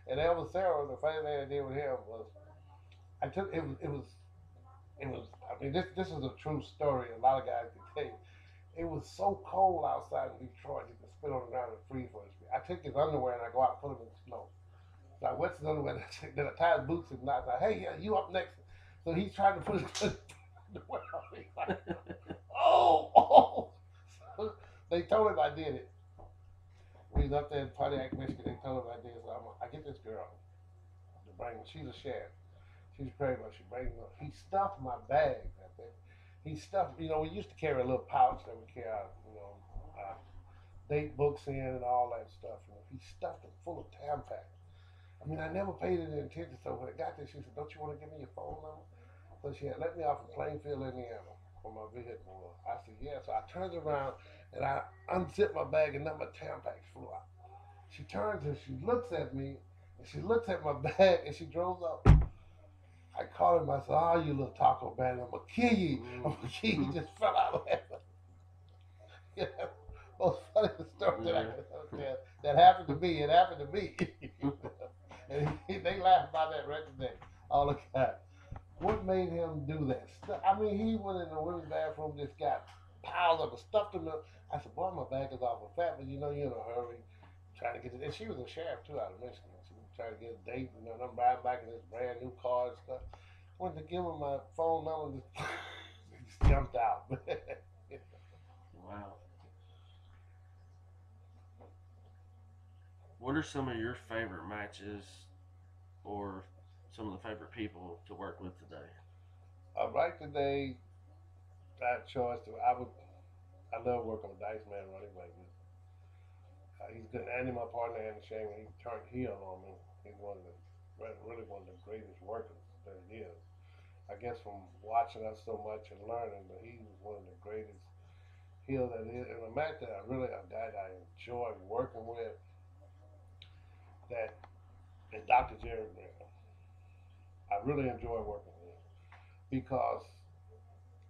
And El Vocero, the funny thing I did with him was, I mean, this is a true story. A lot of guys can tell you. It was so cold outside in Detroit, you could spit on the ground and freeze for his feet. I take his underwear and I go out and put him in the snow. So I wet his underwear, then I tie his boots and I was like, hey, yeah, you up next. So he's trying to put his underwear on. He's like, oh. So they told him I did it. We was up there in Pontiac, Michigan. They told him I did it. So I get this girl to bring, she's a chef. She's pretty much, she brings me. He stuffed my bag, I think. He stuffed, you know, we used to carry a little pouch that we carry out, you know, date books in and all that stuff. You know. He stuffed it full of Tampax. I mean, I never paid any attention. So when I got there, she said, don't you want to give me your phone number? So she had let me off in Plainfield, Indiana, where my vehicle was. I said, yeah. So I turned around and I unzipped my bag and nothing but Tampax flew out. She turns and she looks at me, and she looks at my bag, and she drove up. I called him. I said, "Oh, you little taco man, I'm gonna kill you. I'm gonna kill you." He just fell out laughing. You know, most funny story that I can tell. That happened to me. It happened to me. And they laugh about that right today, all the time. What made him do that? I mean, he went in the women's bathroom, just got piled up and stuffed in the. I said, "Boy, my bag is awful fat, but you know, you're in a hurry, trying to get it." And she was a sheriff too, out of Michigan. She was trying to get a date, you know, and I'm riding back in this brand new car and stuff. Went to give him my phone number, just jumped out. Wow. What are some of your favorite matches or some of the favorite people to work with today? Right today, I had a choice to. I love working with Dice Man running like this. He's good. Andy, my partner, Andy Shane, he turned heel on me. He's really one of the greatest workers that it is. I guess from watching us so much and learning, but he was one of the greatest heel that is. And a match that a guy that I enjoy working with, that is Dr. Jerry Graham. I really enjoy working with him because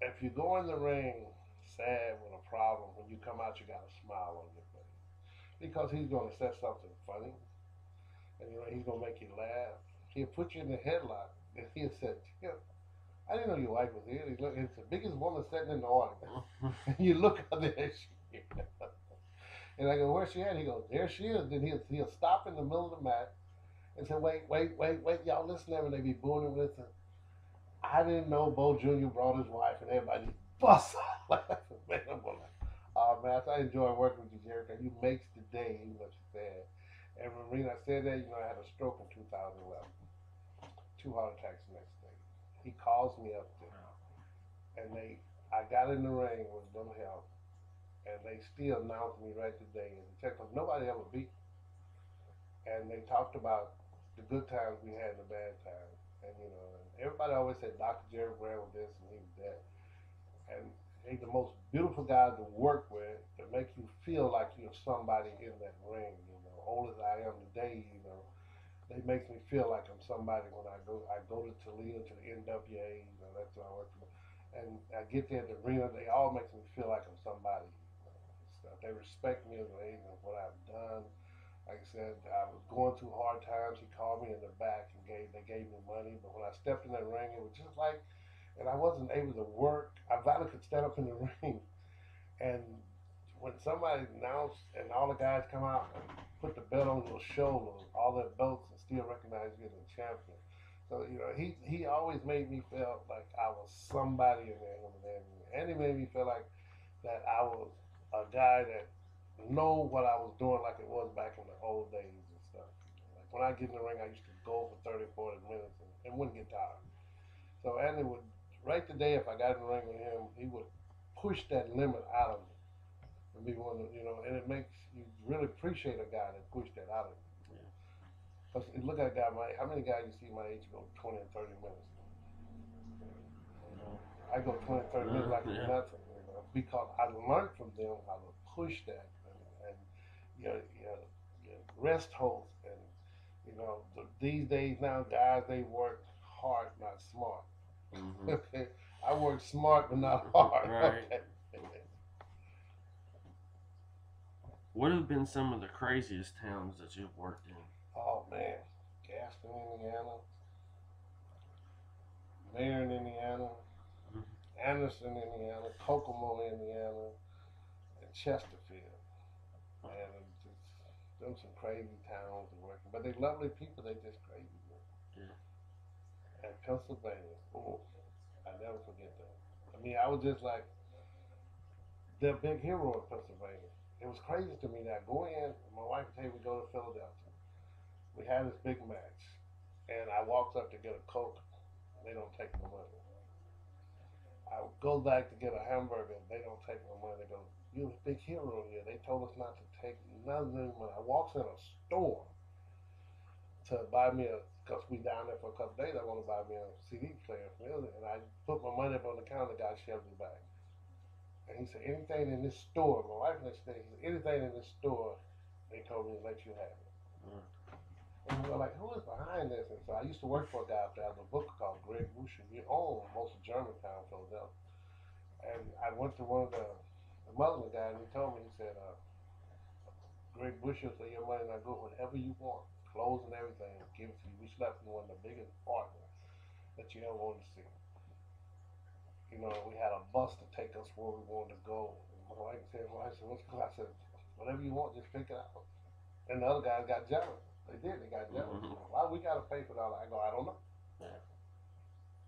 if you go in the ring sad with a problem, when you come out, you got a smile on your face because he's going to say something funny, and you know he's gonna make you laugh. He'll put you in the headlock, and he'll say, "Tim, I didn't know your wife was here. It's the biggest woman sitting in the audience." And you look up there, and she, and I go, "Where's she at?" He goes, "There she is." Then he'll stop in the middle of the match and say, "Wait, wait, wait, wait, y'all listen to him." And they be booing him. Listen, I didn't know Bo Jr. brought his wife, and everybody bust out laughing. Man, I'm like, oh man, I enjoy working with you, Jerry. You makes the day, even what you said. And when I said that, you know, I had a stroke in 2011, 2 heart attacks the next day. He calls me up there, and I got in the ring with them help, and they still announced me right today as a check because nobody ever beat me. And they talked about the good times we had and the bad times, and you know, and everybody always said Dr. Jerry Brown was this and he was that, and he's the most beautiful guy to work with to make you feel like you're somebody in that ring. You know, old as I am today, you know, they make me feel like I'm somebody when I go to Toledo to the NWA. You know, that's what I work for, and I get there at the arena. They all make me feel like I'm somebody. You know, stuff. They respect me as an agent, what I've done. Like I said, I was going through hard times. He called me in the back and they gave me money. But when I stepped in that ring, it was just like, and I wasn't able to work. I finally could stand up in the ring, and when somebody announced and all the guys come out and put the belt on your shoulder, all their belts, and still recognize you as a champion. So you know, he always made me feel like I was somebody in there. And he made me feel like that I was a guy that know what I was doing like it was back in the old days and stuff. Like when I get in the ring, I used to go for 30, 40 minutes and wouldn't get tired. So Andy would, right the day if I got in the ring with him, he would push that limit out of me and be one of, you know, and it makes you really appreciate a guy that pushed that out of you. Because look at a guy how many guys you see my age go 20 and 30 minutes? I go 20, 30 minutes like it's nothing, you know, because I learned from them how to push that and your rest holds and you know these days now guys they work hard not smart. Mm-hmm. I work smart but not hard. Right. Okay. What have been some of the craziest towns that you've worked in? Oh man, Gaston, Indiana, Marion, Indiana, Anderson, Indiana, Kokomo, Indiana, and Chesterfield. Man, them some crazy towns to work in. But they're lovely people, they just crazy. Yeah. And Pennsylvania, oh, I never forget that. I mean, I was just like the big hero of Pennsylvania. It was crazy to me that I go in, my wife would tell me we go to Philadelphia. We had this big match, and I walked up to get a Coke. They don't take my money. I go back to get a hamburger. They don't take my money. They go, "You're a big hero here. They told us not to take nothing." When I walked in a store to buy me because we down there for a couple of days, I want to buy me a CD player for music, and I put my money up on the counter. The guy shoved it back, and he said, "Anything in this store?" My wife next day, he said, "Anything in this store They told me to let you have it. Mm. And we were like, who is behind this? And so I used to work for a guy out there, a book called Greg Busher. He owned most of Germantown, Philadelphia. And I went to one of the Muslim guys, and he told me, he said, Greg Busher said, your money not good, whatever you want, clothes and everything, give it to you. We slept in one of the biggest apartments that you ever want to see. You know, we had a bus to take us where we wanted to go. And my wife said, what's cool? I said, whatever you want, just pick it out. And the other guys got jealous. They did, they got jealous. Mm-hmm. Why we got to pay for that? I go, I don't know.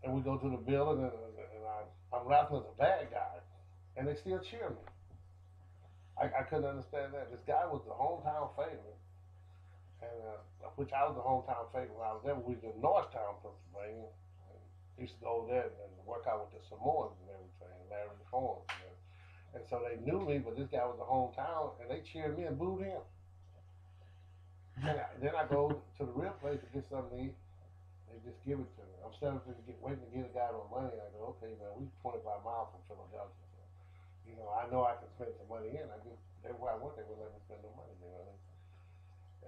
And we go to the building, and I'm rapping as a bad guy, and they still cheer me. I couldn't understand that. This guy was the hometown favorite, and which I was the hometown favorite when I was there. We was in Northtown, Pennsylvania. And used to go there and work out with the Samoans and everything, Larry Horns. And so they knew me, but this guy was the hometown, and they cheered me and booed him. And then I go to the real place to get something to eat. They just give it to me. I'm still waiting to get a guy my money. I go, okay, man, we 25 miles from Philadelphia. So, you know, I know I can spend some money in. I just, everywhere I went, they wouldn't let me spend no money. You know what I mean?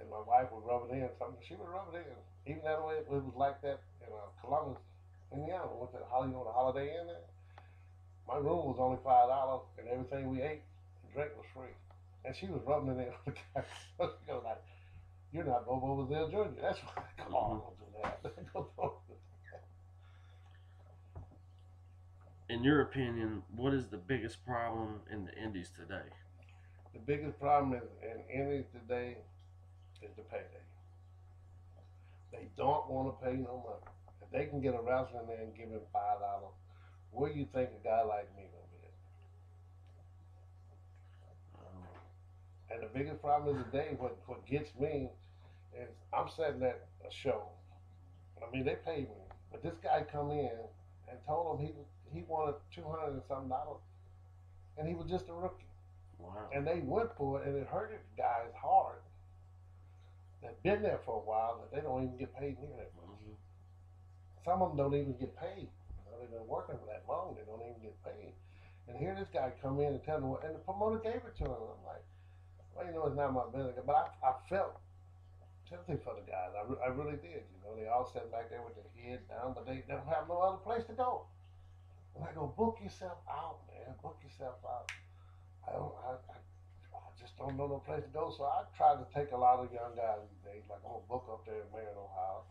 And my wife would rub it in. Something she would rub it in. Even that way, it was like that in Columbus, Indiana. We went to the Holiday Inn there. My room was only $5, and everything we ate and drank was free. And she was rubbing it in on the guy. So she goes like, "You're not Bobo Brazil Jr." That's why. Come on, don't do that. In your opinion, what is the biggest problem in the indies today? The biggest problem is in indies today is the payday. They don't want to pay no money. If they can get a wrestler in there and give him $5, where do you think a guy like me gonna be at? And the biggest problem is today, what gets me is I'm sitting at a show. I mean, they paid me, but this guy come in and told him he wanted $200 and something, and he was just a rookie. Wow. And they went for it, and it hurted the guys hard. They've been there for a while, but they don't even get paid near that much. Mm-hmm. Some of them don't even get paid. You know, they've been working for that long, they don't even get paid. And here this guy come in and tell them, and the promoter gave it to him. I'm like, well, you know, it's not my business. But I felt sympathy for the guys. I really did. You know, they all sitting back there with their head down, but they don't have no other place to go. And I go, book yourself out, man. Book yourself out. I just don't know no place to go. So I try to take a lot of young guys these days. Like I'm gonna book up there in Marion, Ohio.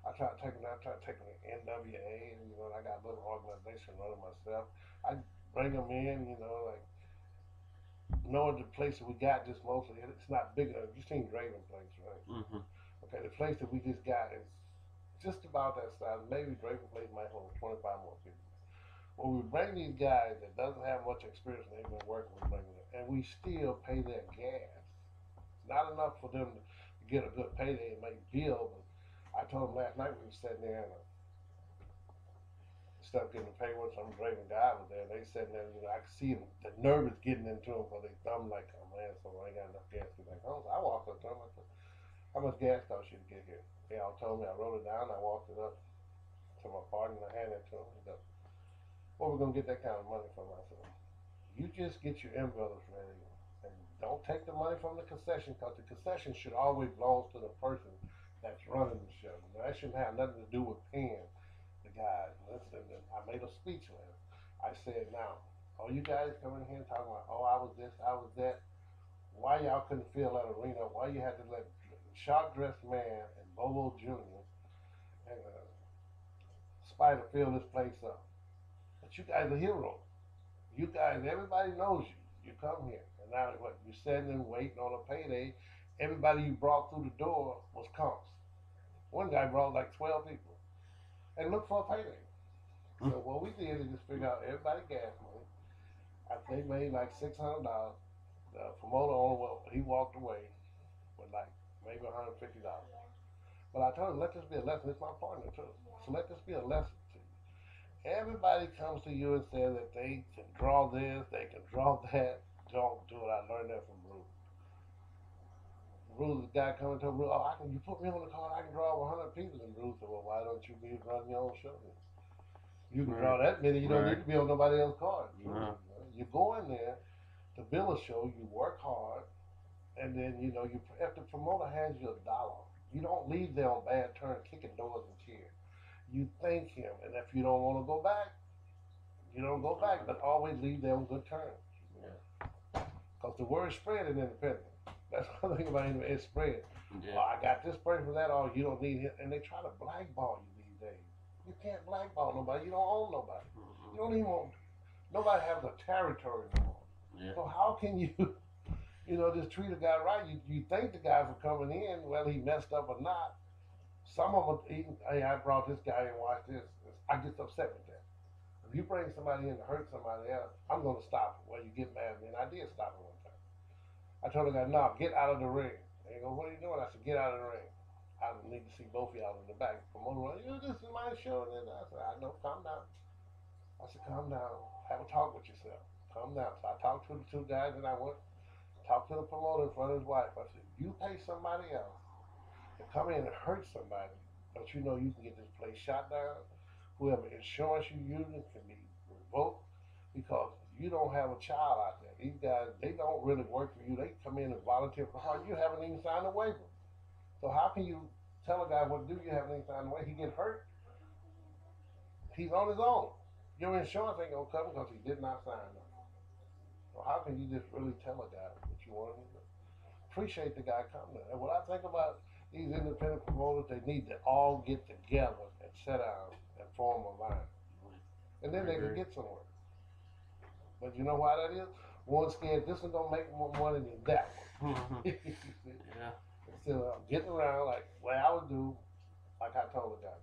I try to take them. I try to take them to NWA, and you know, I got a little organization running myself. I bring them in, you know, like knowing the place that we got just mostly. It's not big enough. You seen Draven place, right? Mm-hmm. Okay, the place that we just got is just about that size. Maybe Draven place might hold 25 more people. When we bring these guys that doesn't have much experience, and they've been working with bringing them, and we still pay their gas. It's not enough for them to get a good payday and make bills. But I told them last night we were sitting there and instead of getting paid with some Draven guy was there, they sitting there, you know, I could see them, the nervous getting into them for their thumb like, oh man, so I ain't got enough gas to get back home. So I walked up to them, I said, how much gas cost you to get here? They all told me, I wrote it down, I walked it up to my partner and I handed it to him. He goes, where we gonna get that kind of money from? I said, you just get your envelopes ready and don't take the money from the concession because the concession should always belong to the person that's running the show. Now, that shouldn't have nothing to do with paying the guys. Listen, I made a speech last. I said, now, all you guys coming here and talking about, oh, I was this, I was that. Why y'all couldn't fill that arena? Why you had to let Sharp Dressed Man and Bobo Jr. and Spider fill this place up? But you guys are heroes. You guys, everybody knows you. You come here. And now what? You're sitting and waiting on a payday. Everybody you brought through the door was comps. One guy brought like 12 people. And looked for a payday. So what we did is just figure out everybody gas money. They made like $600. The promoter he walked away with like maybe $150. But I told him, let this be a lesson. It's my partner too. So let this be a lesson to you. Everybody comes to you and says that they can draw this, they can draw that. Don't do it. I learned that from Bruce. Bruce, the guy coming to Bruce, oh, you put me on the card, I can draw 100 people. And Bruce said, well, why don't you be running your own show? You can draw that many, you don't need to be on nobody else's card. You go in there to build a show, you work hard, And then, you know, if the promoter hands you $1, you don't leave there on bad terms, kicking doors and cheers. You thank him, and if you don't want to go back, you don't go back, but always leave there on good terms. Because the word spread in independent. That's one thing about it, it's spread. Yeah. Oh, I got this person for that, or you don't need him. And they try to blackball you these days. You can't blackball nobody. You don't own nobody. You don't even own, nobody has a territory no more. Yeah. So how can you, you know, just treat a guy right? You thank the guy for coming in, whether he messed up or not. Some of them, hey, I brought this guy in, watch this. I get upset with that. If you bring somebody in to hurt somebody else, I'm going to stop it. Well, you get mad at me, and I did stop it one time. I told the guy, no, get out of the ring. And he goes, what are you doing? I said, get out of the ring. I need to see both of y'all in the back. Promoter, this is my show. And I said, I know, calm down. I said, calm down. Have a talk with yourself. Calm down. So I talked to the two guys, and I went, talked to the promoter in front of his wife. I said, you pay somebody else to come in and hurt somebody, but you know you can get this place shot down. Whoever insurance you're using can be revoked because you don't have a child out there. These guys, they don't really work for you. They come in and volunteer for hard. You haven't even signed a waiver. So how can you tell a guy what to do? You haven't even signed a waiver. He get hurt. He's on his own. Your insurance ain't gonna cover because he did not sign them. So how can you just really tell a guy what you want him to do? Appreciate the guy coming there. And what I think about these independent promoters, they need to all get together and sit down and form a line. And then they can get somewhere. But you know why that is? One scared this is gonna make more money than that one. Yeah. Instead of getting around like what I would do, like I told the guy.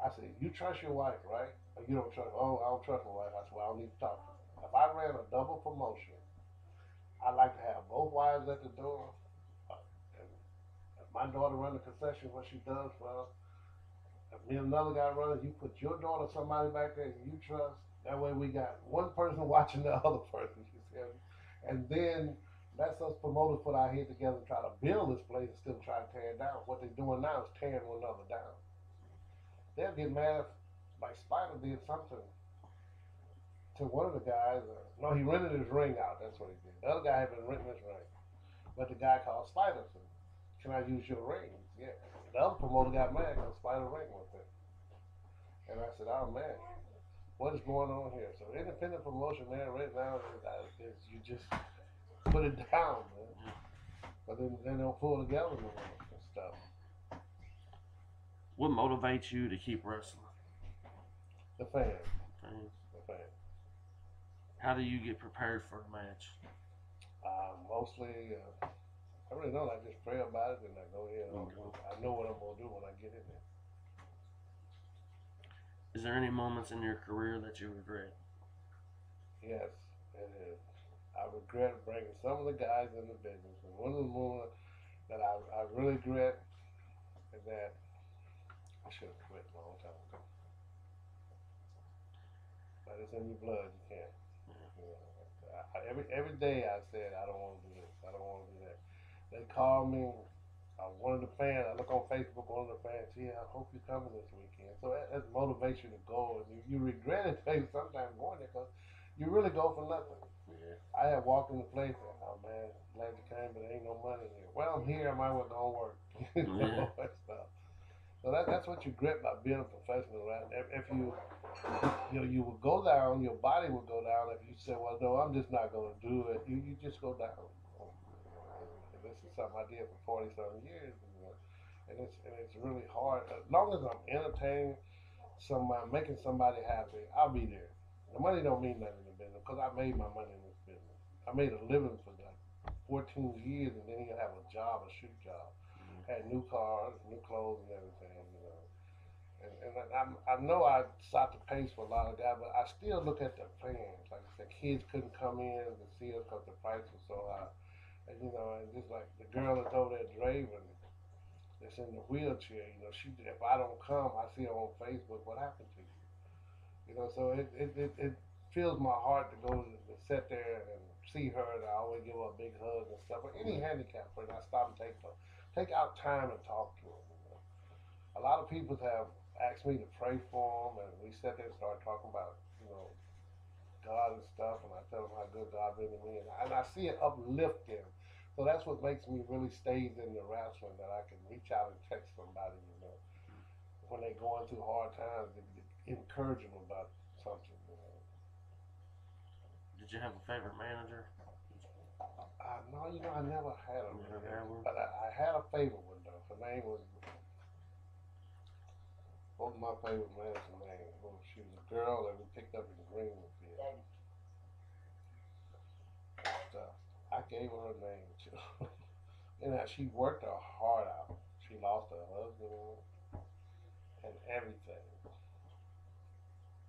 I said, you trust your wife, right? Or you don't trust, oh, I don't trust my wife. I said, well, I don't need to talk to her. If I ran a double promotion, I'd like to have both wives at the door. And if my daughter run the concession, what she does for us, if me and another guy running, you put your daughter, somebody back there you trust. That way we got one person watching the other person, you see? And then let's us promoters put our head together and try to build this place instead of trying to tear it down. What they're doing now is tearing one another down. They'll get mad if, like Spider did something to one of the guys. No, he rented his ring out. That's what he did. The other guy had been renting his ring. But the guy called Spider said, can I use your ring? Yeah. The other promoter got mad because Spider ring was there. And I said, oh man, what is going on here? So independent promotion, man, right now is you just put it down, man. But then they don't pull together no more and stuff. What motivates you to keep wrestling? The fans. Fans. The fans. How do you get prepared for a match? Mostly, I really don't. I just pray about it and I go ahead. I know what I'm going to do when I get in there. Is there any moments in your career that you regret? Yes, it is. I regret bringing some of the guys in the business. And one of the moments that I really regret is that I should have quit a long time ago. But it's in your blood, you can't. You know, every day I said, I don't want to do this, I don't want to do that. They call me, one of the fans, I look on Facebook, one of the fans, yeah, I hope you're coming this weekend. So that's motivation to go. And you regret it sometimes going there because you really go for nothing. Yeah. I have walked in the place and, oh man, glad you came, but there ain't no money here. Well, I'm here, I might as well go and work. You know, that stuff. So that's what you regret about being a professional, right? If you will go down, your body will go down. If you say, well, no, I'm just not going to do it, you just go down. And this is something I did for 40-something years, you know? and it's really hard. As long as I'm entertaining somebody, making somebody happy, I'll be there. The money don't mean nothing in the business because I made my money in this business. I made a living for like 14 years, and then you have a job, a shoot job. Had new cars, new clothes, and everything, you know. And I know I stopped the pace for a lot of guys, but I still look at the fans. Like I said, kids couldn't come in to see us because the price was so high. And, you know, and just like the girl that's over there driving, that's in the wheelchair, you know, if I don't come, I see her on Facebook, what happened to you? You know, so it fills my heart to go to sit there and see her, and I always give her a big hug and stuff. But any handicap person, I stop and take out time and talk to them. You know? A lot of people have asked me to pray for them, and we sat there and started talking about, you know, God and stuff, and I tell them how good God been to me, and I see it uplift them So that's what makes me really stays in the wrestling, that I can reach out and text somebody, you know, when they're going through hard times, to encourage them about something, you know. Did you have a favorite manager? No, you know, I never had a Never really, had one? but I had a favorite one though. Her name was, what was my favorite manager's name? Well, she was a girl that we picked up in Greenfield. Stuff. I gave her a name too. And she worked her heart out. She lost her husband and everything.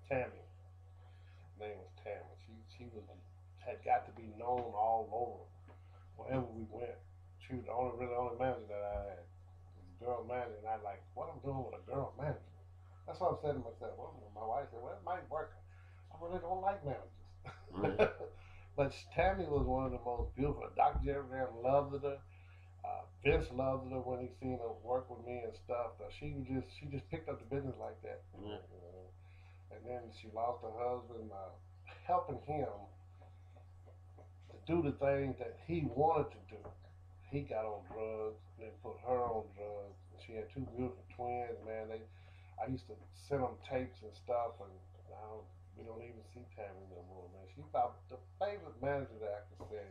Tammy, her name was Tammy. She was had got to be known all over wherever we went. She was the only manager that I had. Was a girl manager, and I like, what I'm doing with a girl manager. That's what I'm saying to myself. Well, my wife said, well, it might work. I really don't like managers. Yeah. But Tammy was one of the most beautiful. Dr. Jerry Graham loved her. Vince loved her when he seen her work with me and stuff. She just picked up the business like that. Yeah. You know? And then she lost her husband, helping him to do the things that he wanted to do. He got on drugs, and then put her on drugs. She had two beautiful twins, man. I used to send them tapes and stuff, and now we don't even see Tammy no more, man. She's about the favorite manager that I can say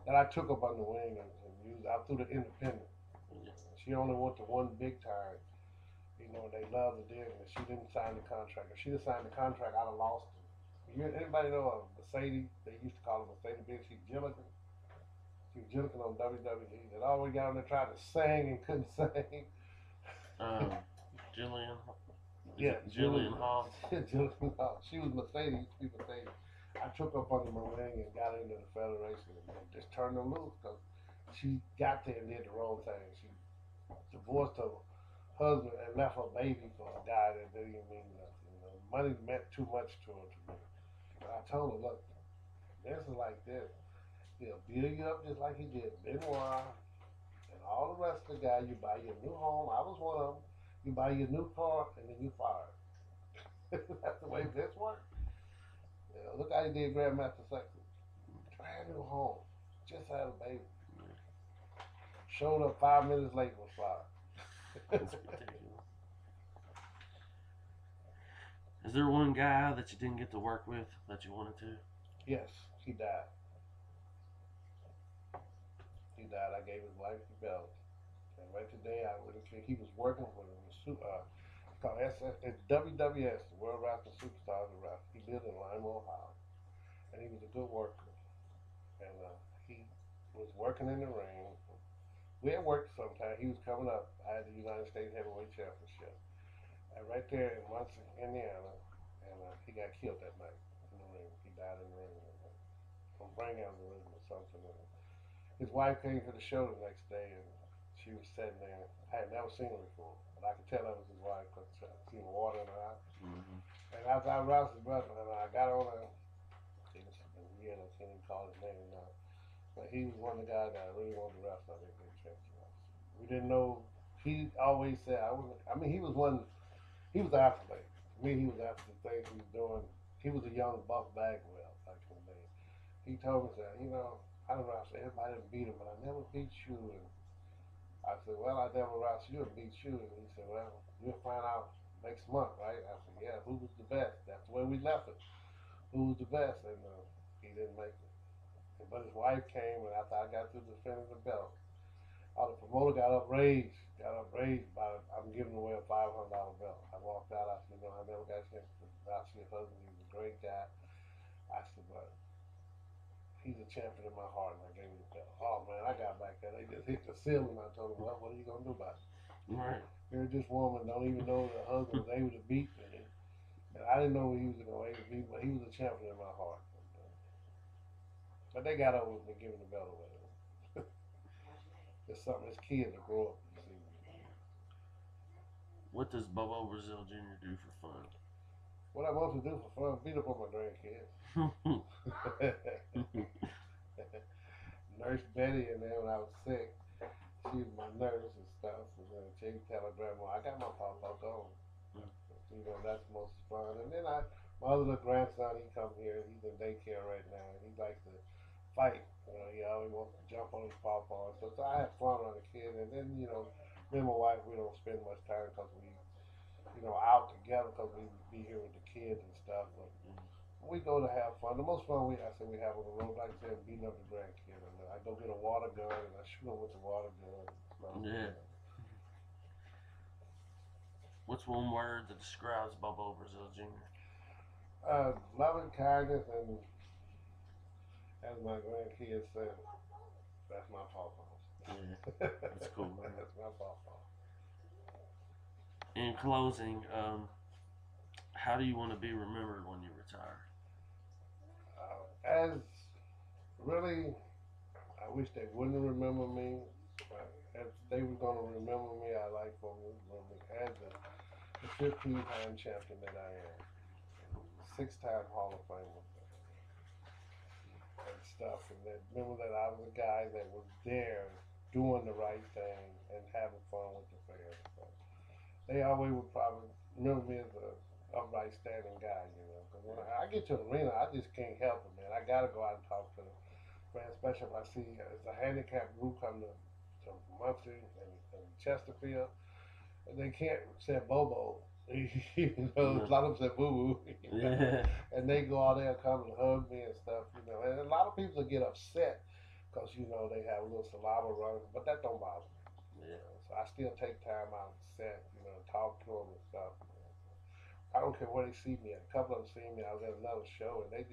that I took up on the wing and used out through the independent. Yeah. She only went to one big time. You know, they loved her then, and she didn't sign the contract. If she'd have signed the contract, I'd have lost her. Anybody know of Mercedes? They used to call her Mercedes Benz. She's Gilligan. She was Gilligan on WWE. That always got on there trying to sing and couldn't sing. Jillian. Yeah, Jillian Hall. Jillian Hall. She was Mercedes. Used to be Mercedes. I took her up under my wing and got into the federation and just turned her loose because she got there and did the wrong thing. She divorced her husband and left her baby for a guy that didn't even mean nothing. You know, money meant too much to her to me. But I told her, look, this is like this. He'll build you up just like he did Benoit and all the rest of the guys. You buy your new home. I was one of them. You buy your new car and then you fire. That's the way this works. You know, look how he did Grandmaster Sexton. Brand new home. Just had a baby. Showed up 5 minutes late, was fired. That's ridiculous. Is there one guy that you didn't get to work with that you wanted to? Yes, he died. He died. I gave his wife the belt. And right today, he was working for the it's called it's WWS, the World Wrestling Superstars of Wrestling. He lived in Lima, Ohio, and he was a good worker. And he was working in the ring. We had worked sometime. He was coming up. I had the United States Heavyweight Championship, and right there in Muncie, Indiana, and he got killed that night in the ring. He died in the ring from brain aneurysm or something. And his wife came to the show the next day, and she was sitting there. I had never seen her before, but I could tell that was his wife because I seen the water in her eye. Mm-hmm. And after I wrestled his brother, and I got on her, I can't even call his name now. But he was one of the guys that I really wanted to wrestle. I didn't get a chance to wrestle. We didn't know. He always said I wasn't. I mean, he was one. He was an athlete. To me, he was after the things he was doing. He was a young buff Bagwell back in the day. He told me that, you know, I don't wrestle. Everybody didn't beat him, but I never beat you. And I said, well, I never wrestled you and beat you. And he said, well, you'll find out next month, right? I said, yeah. Who was the best? That's the way we left it. Who was the best? And he didn't make it. But his wife came, and after I got through defending the belt, the promoter got outraged by I'm giving away a $500 belt. I walked out. I said, you know, I never got a chance to wrestle your husband. He was a great guy. I said, but he's a champion in my heart, and I gave him the belt. Oh man, I got back there. They just hit the ceiling. I told him, well, what are you gonna do about it? Right. Here's this woman don't even know the husband was able to beat me, and I didn't know he was gonna able to beat me, but he was a champion in my heart. But they got over me giving the belt away. It's something his kids will grow up and see. What does Bobo Brazil Jr. do for fun? What I want to do for fun, beat up on my grandkids. Nurse Betty and then when I was sick, she was my nurse and stuff. And then she would tell her grandma, I got my papa gone. You know, that's most fun. And then my other grandson, he come here, he's in daycare right now, and he likes to fight. You he always wants to jump on his pawpaw. So I have fun on the kid, and then me and my wife, we don't spend much time because we out together because we be here with the kids and stuff. But we go to have fun. The most fun we have on the road, like I said, beating up the grandkid. And I go get a water gun and I shoot him with the water gun. Yeah. What's one word that describes Bobo Brazil Jr.? Loving kindness, and as my grandkids said, that's my pawpaw. Yeah, that's cool, man. That's my pawpaw. In closing, how do you want to be remembered when you retire? As really, I wish they wouldn't remember me. If they were going to remember me, I'd like for them to remember me as the 15-time champion that I am, 6-time Hall of Famer and stuff. And that, remember that I was a guy that was there doing the right thing and having fun with the fans. So they always would probably remember me as a upright standing guy, because when I get to the arena, I just can't help it, man. I got to go out and talk to the fans, especially if I see it's a handicapped group come to Muncie and Chesterfield, and they can't say Bobo, even though a lot of them say Boo Boo, and they go out there and come and hug me and stuff, and a lot of people get upset because they have a little saliva running, but that don't bother me. So I still take time out and set, talk to them and stuff. I don't care where they see me at. A couple of them see me. I was at another show, and they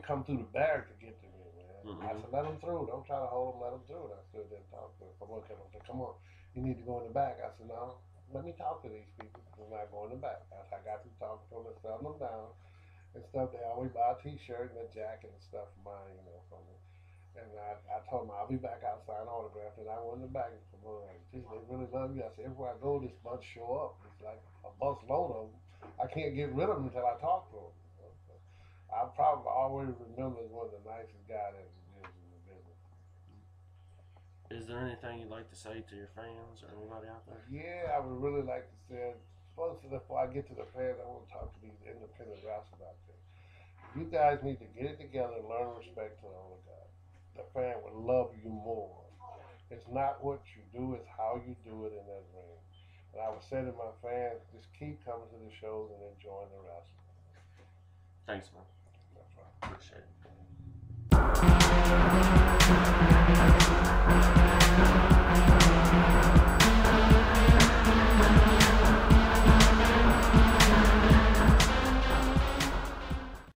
come through the barrier to get to me, man. I said, let them through. Don't try to hold them. Let them through. And I still didn't talk to them. Come on, you need to go in the back. I said, no, let me talk to these people. I'm not going in the back. I got to talk to them and settle them down and stuff. They always buy a T-shirt and a jacket and stuff for mine, from me. And I told them I'll be back out signing autographs, and I went in the back and said, gee, they really love you. I said, everywhere I go, this bunch show up. It's like a bus load of them. I can't get rid of them until I talk to them. So I probably always remember as one of the nicest guys that is in the business. Is there anything you'd like to say to your fans or anybody out there? Yeah, I would really like to say, first before I get to the fans, I want to talk to these independent wrestlers out there. You guys need to get it together and learn respect to the older guys. The fan would love you more. It's not what you do, it's how you do it in that ring. And I would say to my fans, just keep coming to the shows and enjoying the wrestling. Thanks, man. That's right. Appreciate it.